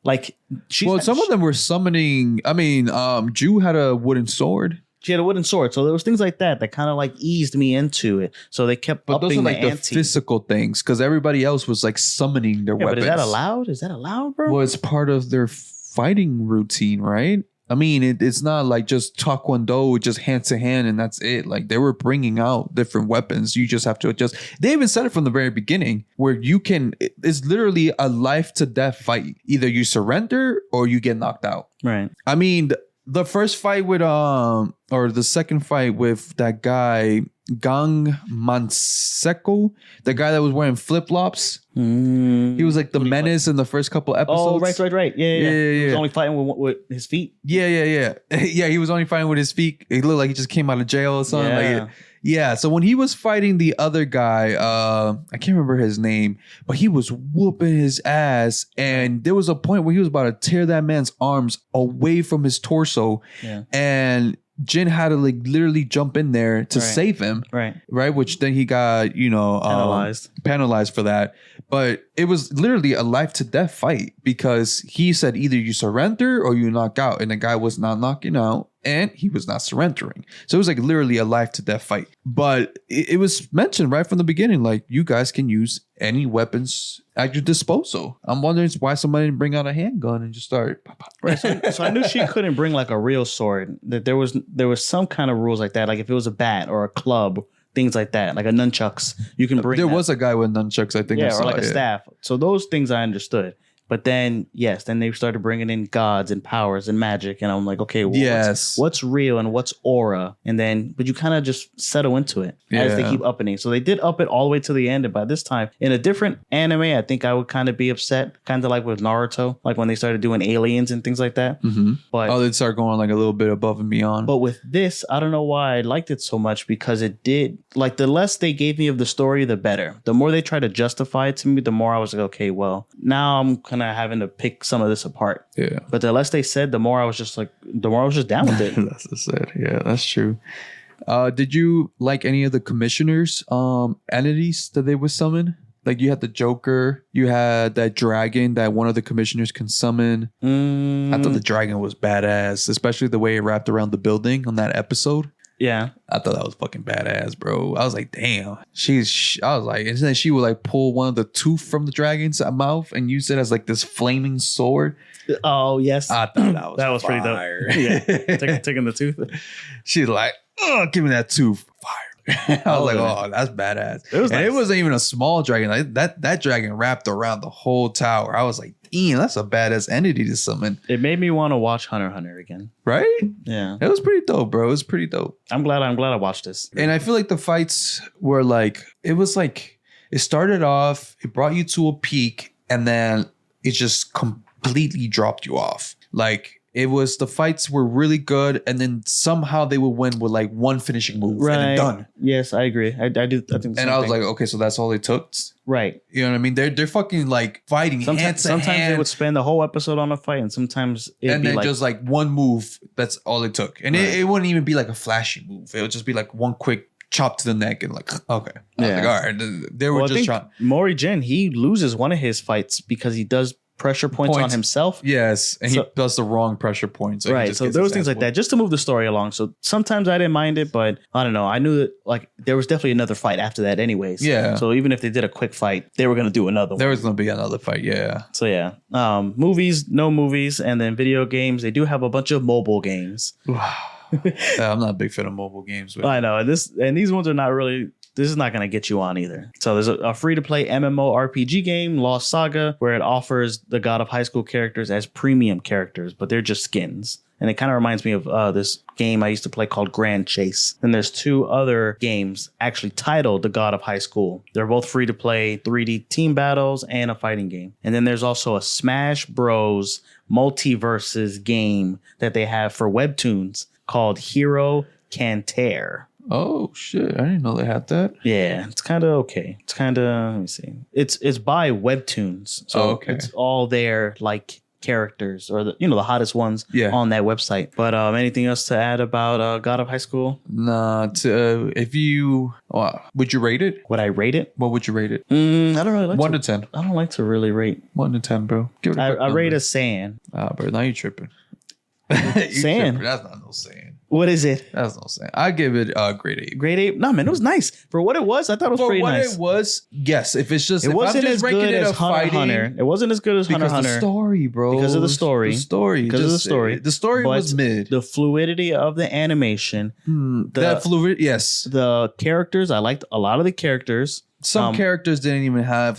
Like, some of them were summoning. I mean, Ju had a wooden sword. She had a wooden sword, so there was things like that kind of like eased me into it. So they kept upping those are like the ante. physical things because everybody else was like summoning their weapons. But is that allowed? Is that allowed, bro? Well, it's part of their fighting routine, right? I mean, it's not like just taekwondo, just hand to hand, and that's it. Like they were bringing out different weapons. You just have to adjust. They even said it from the very beginning, where it's literally a life to death fight. Either you surrender or you get knocked out. Right. I mean, the first fight with or the second fight with that guy Gang Manseko, the guy that was wearing flip flops. He was like the menace in the first couple episodes. Oh, right. Yeah. He was only fighting with his feet. Yeah. Yeah, he was only fighting with his feet. It looked like he just came out of jail or something. Yeah. So when he was fighting the other guy, I can't remember his name, but he was whooping his ass. And there was a point where he was about to tear that man's arms away from his torso. Yeah. And Jin had to like literally jump in there to save him. Right. Which then he got, penalized for that. But it was literally a life to death fight because he said either you surrender or you knock out. And the guy was not knocking out and he was not surrendering. So it was like literally a life to death fight. But it was mentioned right from the beginning, like you guys can use any weapons at your disposal. I'm wondering why somebody didn't bring out a handgun and just start. Pop, pop. Right. So I knew she couldn't bring like a real sword. That there was some kind of rules like that. Like if it was a bat or a club, things like that, like a nunchucks, you can bring. There was a guy with nunchucks, I think. Yeah, or like a staff. So those things I understood. But then, then they started bringing in gods and powers and magic. And I'm like, okay, well, what's real and what's aura? And then, but you kind of just settle into it as they keep upping it. So they did up it all the way to the end. And by this time, in a different anime, I think I would kind of be upset, kind of like with Naruto, like when they started doing aliens and things like that. Mm-hmm. But they'd start going like a little bit above and beyond. But with this, I don't know why I liked it so much because it did, like the less they gave me of the story, the better. The more they tried to justify it to me, the more I was like, okay, well, now I'm kind of having to pick some of this apart. Yeah. But the less they said, the more I was just down with it. That's the said. Yeah, that's true. Did you like any of the commissioners' entities that they would summon? Like you had the Joker, you had that dragon that one of the commissioners can summon. I thought the dragon was badass, especially the way it wrapped around the building on that episode. Yeah. I thought that was fucking badass, bro. I was like, damn. I was like, and then she would like pull one of the tooth from the dragon's mouth and use it as like this flaming sword. Oh, yes. I thought that was pretty dope. Yeah. Taking the tooth. She's like, oh, give me that tooth. Fire. I was like, oh, that's badass. It wasn't even a small dragon. Like, that dragon wrapped around the whole tower. I was like, damn, that's a badass entity to summon. It made me want to watch Hunter x Hunter again. Right? Yeah. It was pretty dope, bro. It was pretty dope. I'm glad I watched this. And I feel like the fights were like, it started off, it brought you to a peak, and then it just completely dropped you off. Like, the fights were really good, and then somehow they would win with like one finishing move and then done. Yes, I agree. I do. I think. And I was like, okay, so that's all it took, right? You know what I mean? They're fucking like fighting hand to hand. Sometimes they would spend the whole episode on a fight, and sometimes it'd be just like one move. That's all it took, and it wouldn't even be like a flashy move. It would just be like one quick chop to the neck and like, okay. I was like, all right. They were just trying. Mori Jin, he loses one of his fights because he does pressure points on himself. Yes, and he does the wrong pressure points. Right, so there was things like that just to move the story along. So sometimes I didn't mind it, but I don't know. I knew that like there was definitely another fight after that anyways. Yeah. So even if they did a quick fight, they were going to do another one. There was going to be another fight, yeah. So yeah. Movies, no movies, and then video games. They do have a bunch of mobile games. I'm not a big fan of mobile games. I know. And these ones are not really... This is not going to get you on either. So there's a free-to-play MMORPG game, Lost Saga, where it offers the God of High School characters as premium characters, but they're just skins. And it kind of reminds me of this game I used to play called Grand Chase. And there's 2 other games actually titled The God of High School. They're both free-to-play 3D team battles and a fighting game. And then there's also a Smash Bros. Multiverses game that they have for webtoons called Hero Canter. Oh shit! I didn't know they had that. Yeah, it's kind of okay. It's kind of, let me see. It's by webtoons, so it's all their like characters or the hottest ones on that website. But anything else to add about God of High School? Nah. If you would you rate it? Would I rate it? What would you rate it? I don't really like 1 to 10. I don't like to really rate 1 to 10, bro. Give it I rate a sand. Bro, now you tripping. Sand. That's not no sand. What is it? That's no saying. I give it grade 8. Grade 8? No, man, it was nice. For what it was, I thought it was pretty nice. For what it was, yes. If it's just... It wasn't as good as Hunter x Hunter. It wasn't as good as Hunter x Hunter. Because the story, bro. Because of the story. The story. Because of the story. The story was mid. The fluidity of the animation. That fluid, yes. The characters, I liked a lot of the characters. Some characters didn't even have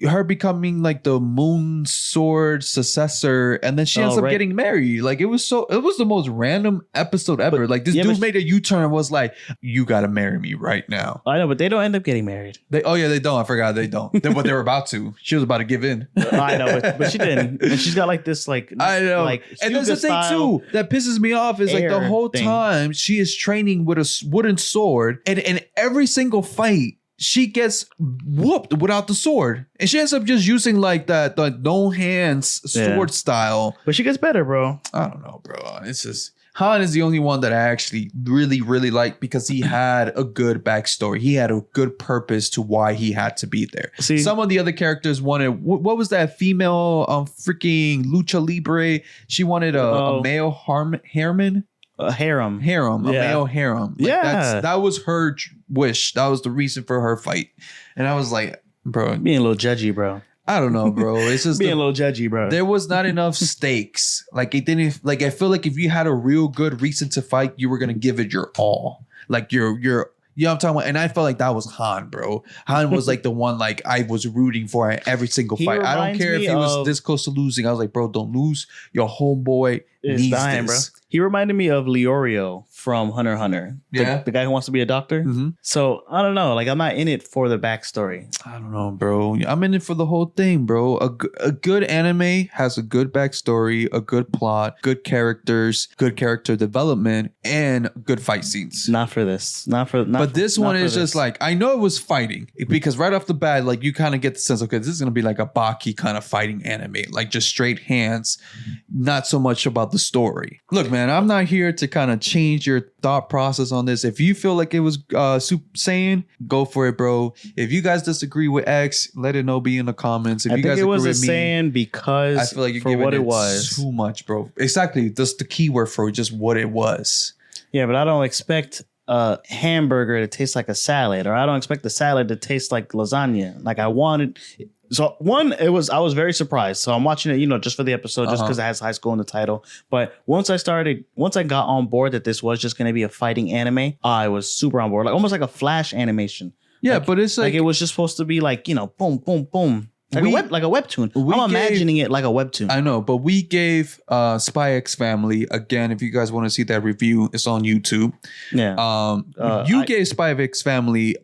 her becoming like the Moon Sword successor, and then she ends up getting married. Like it was the most random episode ever. Like this dude made a U-turn and was like, "You got to marry me right now." I know, but they don't end up getting married. They don't. I forgot they don't. But they were about to. She was about to give in. I know, but she didn't. And she's got like this like I know. Like, and there's the thing too that pisses me off is like the whole time she is training with a wooden sword, and in every single fight she gets whooped without the sword, and she ends up just using like that no hands sword style. But she gets better, bro. I don't know, bro. It's just Han is the only one that I actually really, really like because he had a good backstory. He had a good purpose to why he had to be there. See, some of the other characters wanted, what was that female freaking lucha libre? She wanted a male harem. A harem. A male harem. Like that was her wish. That was the reason for her fight. And I was like, bro. Being a little judgy, bro. I don't know, bro. It's just being a little judgy, bro. There was not enough stakes. Like it didn't. Like I feel like if you had a real good reason to fight, you were gonna give it your all. Like your. You know what I'm talking about? And I felt like that was Han, bro. Han was like the one like I was rooting for at every single fight. I don't care if he was this close to losing. I was like, bro, don't lose. Your homeboy needs dying, this. Bro. He reminded me of Leorio from Hunter x Hunter. The guy who wants to be a doctor. Mm-hmm. So I don't know. Like I'm not in it for the backstory. I don't know, bro. I'm in it for the whole thing, bro. A good anime has a good backstory, a good plot, good characters, good character development, and good fight scenes. Not for this. But this one is just like, I know it was fighting because right off the bat, like you kind of get the sense, okay, this is going to be like a Baki kind of fighting anime, like just straight hands, not so much about the story. Look, man, I'm not here to kind of change your thought process on this. If you feel like it was Super Saiyan, go for it, bro. If you guys disagree with X, let it know, be in the comments. If I you think guys it was agree a with me, Saiyan because I feel like you're for giving what it was too much, bro. Exactly. That's the key word for just what it was. Yeah, but I don't expect a hamburger to taste like a salad, or I don't expect the salad to taste like lasagna. Like I wanted. So I was very surprised. So I'm watching it, just for the episode, just because it has high school in the title. But once I got on board that this was just going to be a fighting anime, I was super on board, like almost like a Flash animation. Yeah, but it's like it was just supposed to be like, boom, boom, boom. Like a webtoon. I'm imagining it like a webtoon. I know, but we gave Spy X Family, again, if you guys want to see that review, it's on YouTube. Yeah. You gave Spy X Family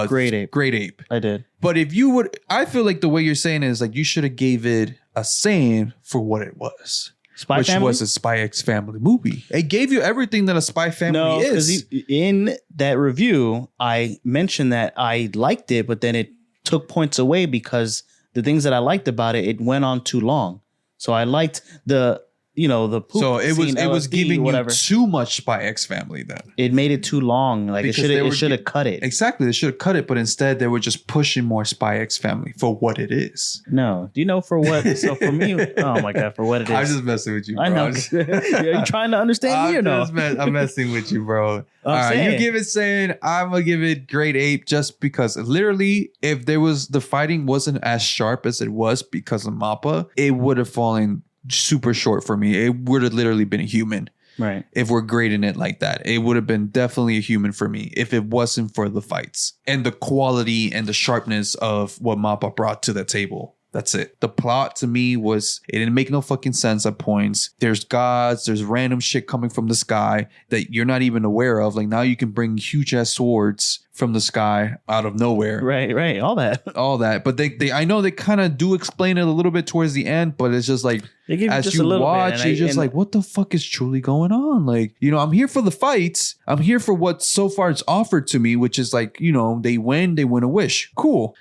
Grade Ape. I did. But if you would, I feel like the way you're saying it is like you should have gave it a saying for what it was. Which was a Spy X Family movie. It gave you everything that a spy family is. In that review, I mentioned that I liked it, but then it took points away because the things that I liked about it, it went on too long. So I liked the poop. So it was LSD, giving whatever. you too much Spy X Family then. It made it too long. Like Because it should have cut it. Exactly. They should have cut it, but instead they were just pushing more Spy X Family for what it is. No. Do you know for what? So for me, oh my God, for what it is. I'm just messing with you, bro. I know. Are you trying to understand me or no? I'm messing with you, bro. All right, you give it saying, I'm going to give it grade 8 just because literally if the fighting wasn't as sharp as it was because of Mappa, it would have fallen super short for me. It would have literally been a human. Right. If we're grading it like that, it would have been definitely a human for me if it wasn't for the fights and the quality and the sharpness of what Mappa brought to the table. That's it. The plot to me it didn't make no fucking sense at points. There's gods, there's random shit coming from the sky that you're not even aware of. Like now you can bring huge ass swords from the sky out of nowhere. Right. All that. But I know they kind of do explain it a little bit towards the end, but it's just like as you watch, you're just like, what the fuck is truly going on? Like, I'm here for the fights. I'm here for what so far it's offered to me, which is like, they win a wish. Cool.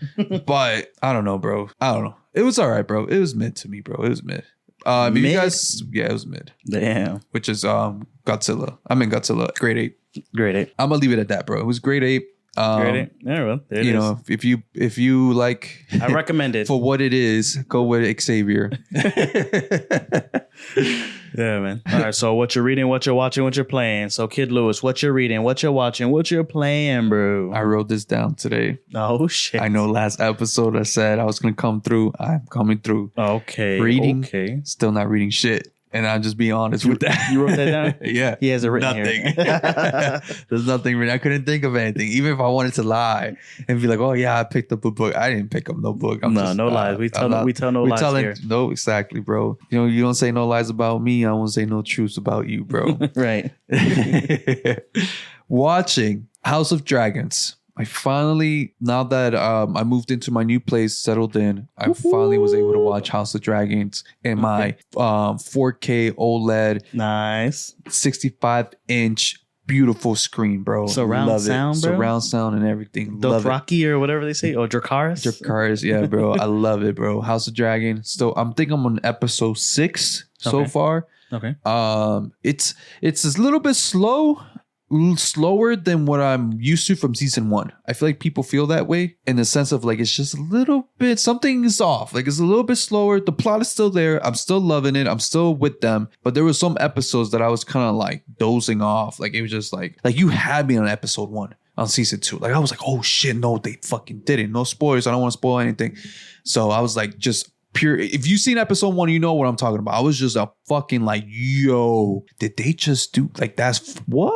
But I don't know, bro. I don't know. It was all right, bro. It was mid to me, bro. It was mid. Mid? You guys, it was mid. Damn. Which is Godzilla. I'm in Godzilla. Grade 8. Grade 8. I'm gonna leave it at that, bro. It was grade 8. Grade 8. Yeah, well, there it is. If you like, I recommend it for what it is. Go with Xavier. Yeah, man. All right. So what you're reading, what you're watching, what you're playing. So Kid Lewis, what you're reading, what you're watching, what you're playing, bro. I wrote this down today. Oh shit. I know last episode I said I was gonna come through. I'm coming through. Okay. Reading. Okay. Still not reading shit. And I'll just be honest with that. You wrote that down? Yeah. He has it written nothing. here. There's nothing written. I couldn't think of anything. Even if I wanted to lie and be like, oh yeah, I picked up a book. I didn't pick up no book. No lies. We tell no lies here. No, exactly, bro. You don't say no lies about me. I won't say no truths about you, bro. Right. Watching House of Dragons. I finally, now that I moved into my new place, settled in, I finally was able to watch House of Dragons in my 4K OLED, nice 65-inch beautiful screen, bro. Surround sound, bro. Surround sound and everything. Dothraki or whatever they say, or Dracarys. Dracarys, yeah, bro. I love it, bro. House of Dragon. Still, I'm on episode 6 so far. Okay. It's a little bit slower than what I'm used to from season 1. I feel like people feel that way in the sense of like it's just a little bit, something is off. Like it's a little bit slower. The plot is still there. I'm still loving it. I'm still with them. But there were some episodes that I was kind of like dozing off. Like it was just like you had me on episode 1 on season 2. Like I was like, oh shit, no, they fucking didn't. No spoilers. I don't want to spoil anything. So I was like, just pure. If you've seen episode 1, you know what I'm talking about. I was just a fucking like, yo, did they just do like that's what?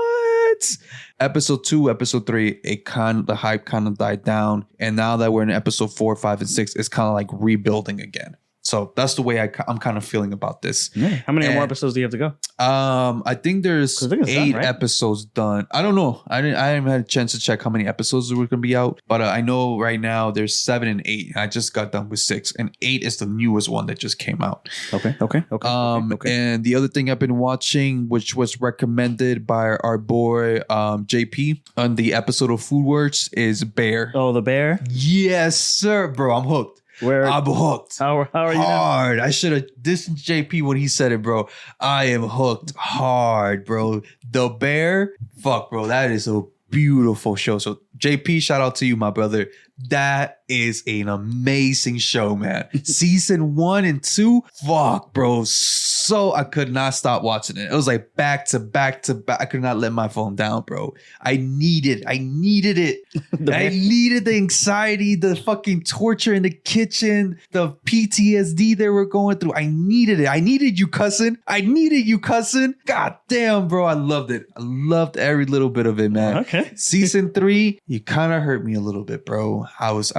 Episode 2, episode 3, the hype kind of died down, and now that we're in episode 4, 5, and 6, it's kind of like rebuilding again. So that's the way I'm kind of feeling about this. Yeah. How many more episodes do you have to go? I think there's 8 episodes done. I don't know. I haven't had a chance to check how many episodes were going to be out, but I know right now there's 7 and 8. I just got done with 6, and 8 is the newest one that just came out. Okay. And the other thing I've been watching, which was recommended by our boy JP on the episode of Food Words, is Bear. Oh, the Bear? Yes, sir, bro. I'm hooked. I'm hooked. How are you? Hard. I should have dissed JP when he said it, bro. I am hooked hard, bro. The Bear. Fuck, bro. That is a beautiful show. So JP, shout out to you, my brother. That is an amazing show, man. Season 1 and 2, fuck, bro. So I could not stop watching it. It was like back to back to back. I could not let my phone down, bro. I needed it. I needed the anxiety, the fucking torture in the kitchen, the PTSD they were going through. I needed it. I needed you, cousin. God damn, bro. I loved it. I loved every little bit of it, man. Okay. Season 3, you kind of hurt me a little bit, bro. I was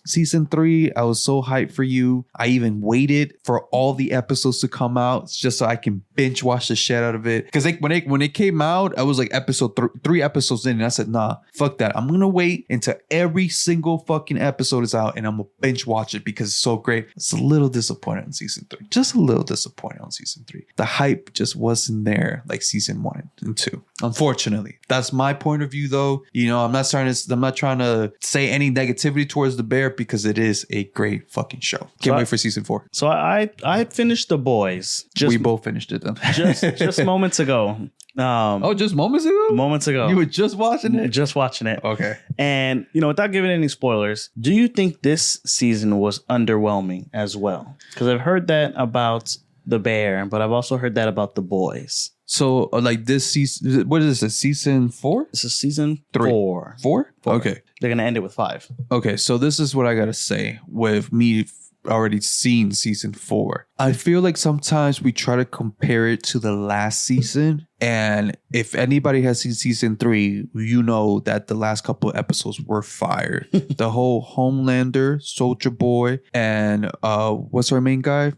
season 3. I was so hyped for you. I even waited for all the episodes to come out just so I can binge watch the shit out of it. Because when it came out, I was like episode 3 episodes in, and I said, nah, fuck that. I'm gonna wait until every single fucking episode is out, and I'm gonna binge watch it because it's so great. It's a little disappointed on season 3. Just a little disappointed on season 3. The hype just wasn't there like season 1 and 2. Unfortunately, that's my point of view, though. You know, I'm not trying to say any negativity towards the bear because it is a great fucking show. Can't wait for season 4. So I finished The Boys. We both finished it then. just moments ago. Just moments ago? Moments ago. You were just watching it? Just watching it. Okay. And, without giving any spoilers, do you think this season was underwhelming as well? Because I've heard that about The Bear, but I've also heard that about The Boys. So, like this season, what is this? Season 4? This is season 3. 4. 4? Okay. They're going to end it with 5. Okay, so this is what I got to say with me already seen season 4. I feel like sometimes we try to compare it to the last season. And if anybody has seen season 3, you know that the last couple of episodes were fire. The whole Homelander, Soldier Boy, and what's our main guy?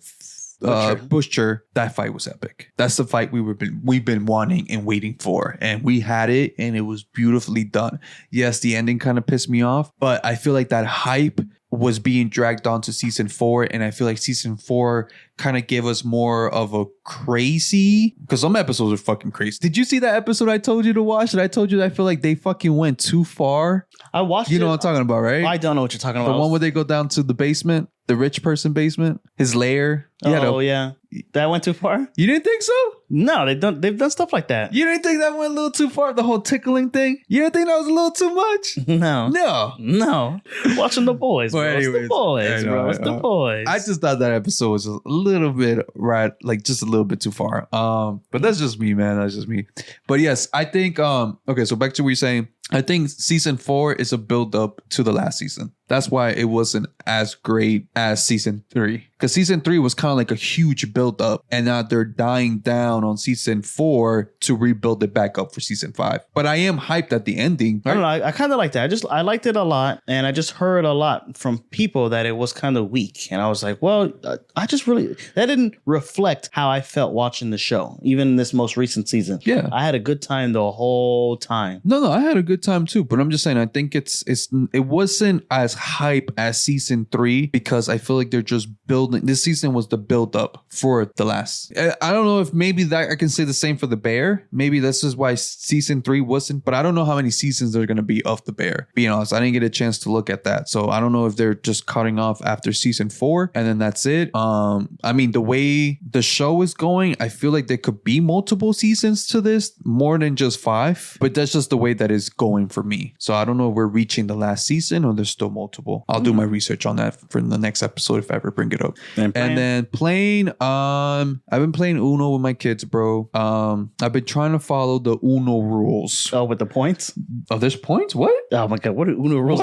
Butcher, that fight was epic. That's the fight we've been wanting and waiting for, and we had it, and it was beautifully done. Yes, the ending kind of pissed me off, but I feel like that hype was being dragged on to season 4, and I feel like season 4 kind of gave us more of a crazy, because some episodes are fucking crazy. Did you see that episode I told you to watch? That I told you that I feel like they fucking went too far? I watched You know what I'm talking about, right? I don't know what you're talking about. The one where they go down to the basement, the rich person basement, his lair. Yeah. That went too far? You didn't think so? No, they've done stuff like that. You didn't think that went a little too far? The whole tickling thing? You didn't think that was a little too much? No. Watching The Boys, bro. Well, anyways, it's The Boys, bro. It's The Boys. I just thought that episode was a little bit just a little bit too far. But that's just me, man. That's just me. But yes, I think okay, so back to what you're saying. I think season 4 is a build up to the last season. That's why it wasn't as great as season 3. Because season 3 was kind of like a huge build up. And now they're dying down on season 4 to rebuild it back up for season 5. But I am hyped at the ending. I don't know. I kind of like that. I liked it a lot. And I just heard a lot from people that it was kind of weak. And I was like, well, that didn't reflect how I felt watching the show. Even this most recent season. Yeah. I had a good time the whole time. No, I had a good time too. But I'm just saying, I think it wasn't as hype as season 3 because I feel like they're just building. This season was the build up for the last. I don't know if maybe that I can say the same for the Bear. Maybe this is why season 3 wasn't. But I don't know how many seasons there are going to be of the Bear. Being honest, I didn't get a chance to look at that, so I don't know if they're just cutting off after season 4 and then that's it. I mean, the way the show is going, I feel like there could be multiple seasons to this, more than just 5. But that's just the way that is going for me. So I don't know if we're reaching the last season or there's still multiple. I'll do my research on that for the next episode if I ever bring it up. And then playing, I've been playing Uno with my kids, bro. I've been trying to follow the Uno rules. Oh, with the points? Oh, there's points? What? Oh my God, what are Uno rules?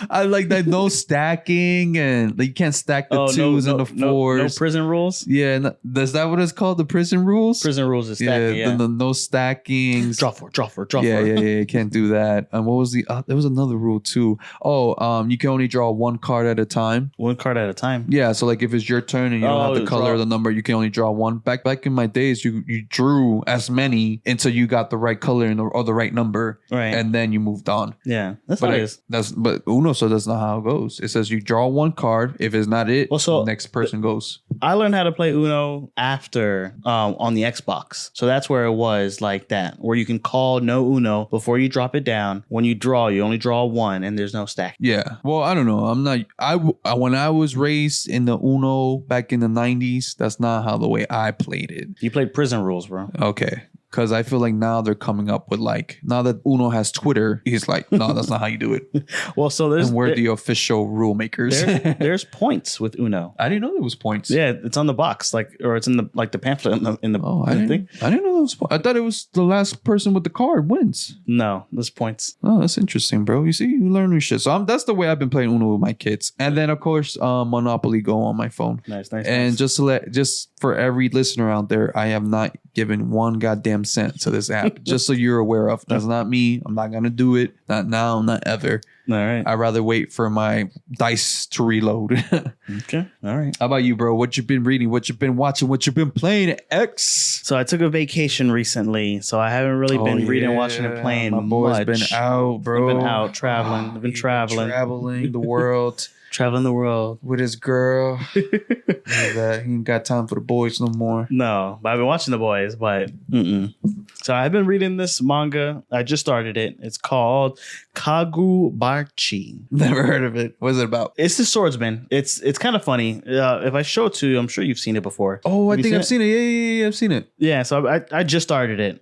I like that no stacking and like, you can't stack the 2s and the 4s. No prison rules? Yeah, is that what it's called? The prison rules? Prison rules is stacking, yeah. The no stackings. Draw for. Yeah, you can't do that. And what was there was another rule too. Oh, you can only draw one card at a time. One card at a time? Yeah, so like if it's your turn and you don't have the color or the number, you can only draw one. Back in my days, you drew as many until you got the right color or the right number. Right. And then you moved on. Yeah, that's how it is. But Uno, so that's not how it goes. It says you draw one card. If it's not it, the next person goes. I learned how to play Uno after on the Xbox. So that's where it was like that, where you can call no Uno before you drop it down. When you draw, you only draw one and there's no stack. Yeah. Well, I don't know. When I was raised in the Uno back in the 90s, that's not how the way I played it. You played prison rules, bro. Okay. Because I feel like now they're coming up with like, now that Uno has Twitter, he's like, no, that's not how you do it. Well, so there's And we're the official rule makers. there's points with Uno. I didn't know there was points. Yeah, it's on the box, like, or it's in the like the pamphlet in the I thing. didn't know there was points. I thought it was the last person with the card wins. No, there's points. Oh, that's interesting, bro. You see, you learn new shit. So that's the way I've been playing Uno with my kids. And then, of course, Monopoly Go on my phone. Nice. And just for every listener out there, I have not given one goddamn cent to this app. Just so you're aware of. That's not me. I'm not gonna do it. Not now. Not ever. All right. I'd rather wait for my dice to reload. Okay. All right. How about you, bro? What you been reading? What you been watching? What you been playing? X. So I took a vacation recently, so I haven't really been reading, watching, and playing. My boy's much. been out, bro. I've been out traveling. I've been traveling the world. Traveling the world With his girl. He ain't got time for the boys no more. No, but I've been watching The Boys, but So I've been reading this manga. I just started it. It's called Kagubachi. Never heard of it. What is it about? It's the swordsman. It's kind of funny. If I show it to you, I'm sure you've seen it before. Oh, I think I've seen it. Yeah, I've seen it. Yeah, so I just started it.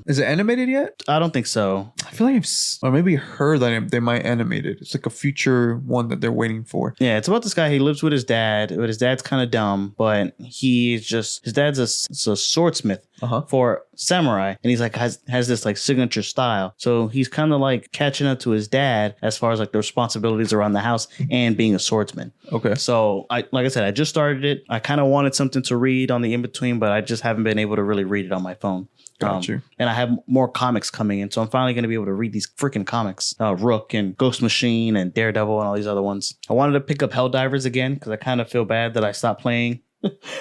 Is it animated yet? I don't think so. I feel like or maybe heard that they might animate it. It's like a future one that they're waiting for. Yeah, it's about this guy. He lives with his dad, but his dad's kind of dumb, but his dad's a swordsmith for samurai, and he's like has this like signature style. So he's kind of like catching up to his dad as far as like the responsibilities around the house and being a swordsman. Okay. So like I said, I just started it. I kind of wanted something to read on the in between, but I just haven't been able to really read it on my phone. Got you. And I have more comics coming in, so I'm finally going to be able to read these freaking comics. Rook and Ghost Machine and Daredevil and all these other ones. I wanted to pick up Helldivers again because I kind of feel bad that I stopped playing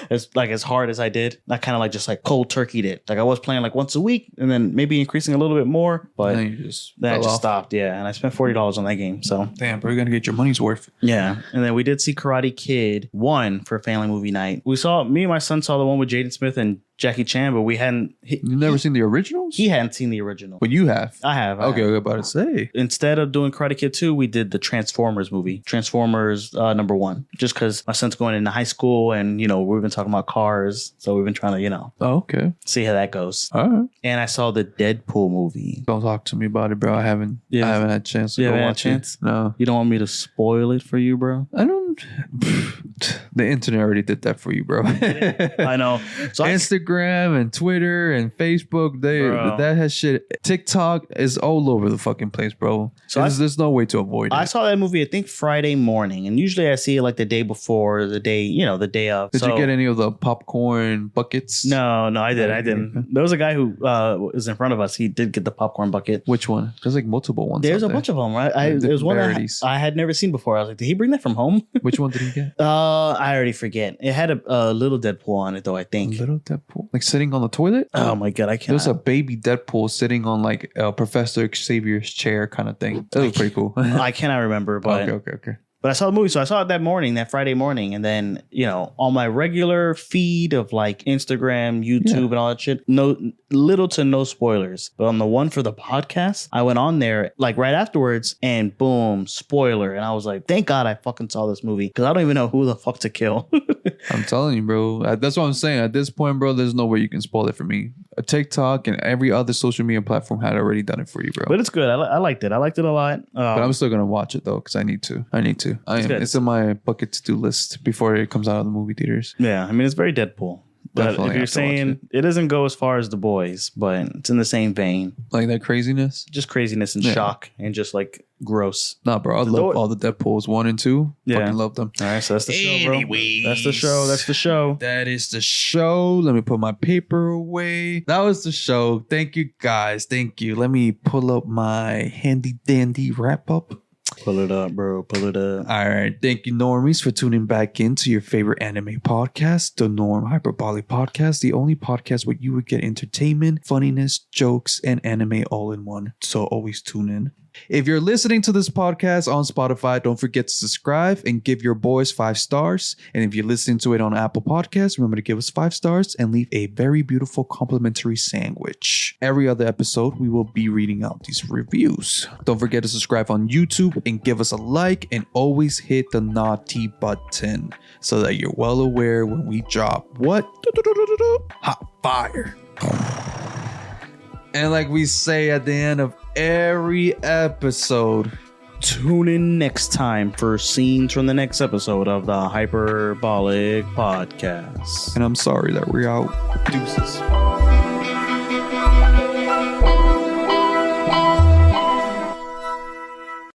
as hard as I did. I kind of like just like cold turkeyed it. Like I was playing like once a week and then maybe increasing a little bit more, but then I just stopped. Yeah, and I spent $40 on that game. So damn, bro, you're gonna get your money's worth. Yeah, and then we did see Karate Kid 1 for family movie night. Me and my son saw the one with Jaden Smith and Jackie Chan, but we hadn't. You've never seen the originals? He hadn't seen the original. But you have. I have. Okay, I was about to say. Instead of doing Karate Kid 2, we did the Transformers movie. Transformers number 1. Just because my son's going into high school and, we've been talking about cars. So we've been trying to, see how that goes. All right. And I saw the Deadpool movie. Don't talk to me about it, bro. I haven't had a chance to go watch it. No. You don't want me to spoil it for you, bro? I don't. The internet already did that for you, bro. I know. So Instagram and Twitter and Facebook, that has shit. TikTok is all over the fucking place, bro. So there's no way to avoid it. I saw that movie, I think Friday morning, and usually I see it like the day before, the day of. Did you get any of the popcorn buckets? No, I didn't. There was a guy who was in front of us. He did get the popcorn bucket. Which one? There's like multiple ones. There's a bunch of them, right? There was one I had never seen before. I was like, did he bring that from home? Which one did he get? I already forget. It had a little Deadpool on it, though, I think. Little Deadpool? Like sitting on the toilet? Oh my God, I can't. There's a baby Deadpool sitting on like Professor Xavier's chair kind of thing. That was pretty cool. I cannot remember, but okay. But I saw the movie, so I saw it that Friday morning, and then on my regular feed of like Instagram, YouTube, and all that shit, little to no spoilers. But on the one for the podcast, I went on there like right afterwards, and boom, spoiler, and I was like, thank God I fucking saw this movie because I don't even know who the fuck to kill. I'm telling you, bro. That's what I'm saying. At this point, bro, there's no way you can spoil it for me. TikTok and every other social media platform had already done it for you, bro. But it's good. I liked it. I liked it a lot. But I'm still gonna watch it though because I need to. It's in my bucket to do list before it comes out of the movie theaters. Yeah, I mean it's very Deadpool. But definitely if you're saying it doesn't go as far as The Boys, but it's in the same vein. Like that craziness? Just craziness and shock and just like gross. Nah, bro. I love all the Deadpools 1 and 2. Yeah. Fucking love them. All right, so that's the show, bro. That's the show. That is the show. Let me put my paper away. That was the show. Thank you, guys. Thank you. Let me pull up my handy dandy wrap up. Pull it up, bro. Pull it up. All right. Thank you, normies, for tuning back into your favorite anime podcast, the Norm Hyperbolic Podcast, the only podcast where you would get entertainment, funniness, jokes, and anime all in one. So always tune in. If you're listening to this podcast on Spotify, don't forget to subscribe and give your boys 5 stars. And if you're listening to it on Apple Podcasts, remember to give us 5 stars and leave a very beautiful complimentary sandwich. Every other episode, we will be reading out these reviews. Don't forget to subscribe on YouTube and give us a like, and always hit the naughty button so that you're well aware when we drop what? Hot fire. And like we say at the end of every episode, tune in next time for scenes from the next episode of the Hyperbolic Podcast. And I'm sorry that we're out. Deuces.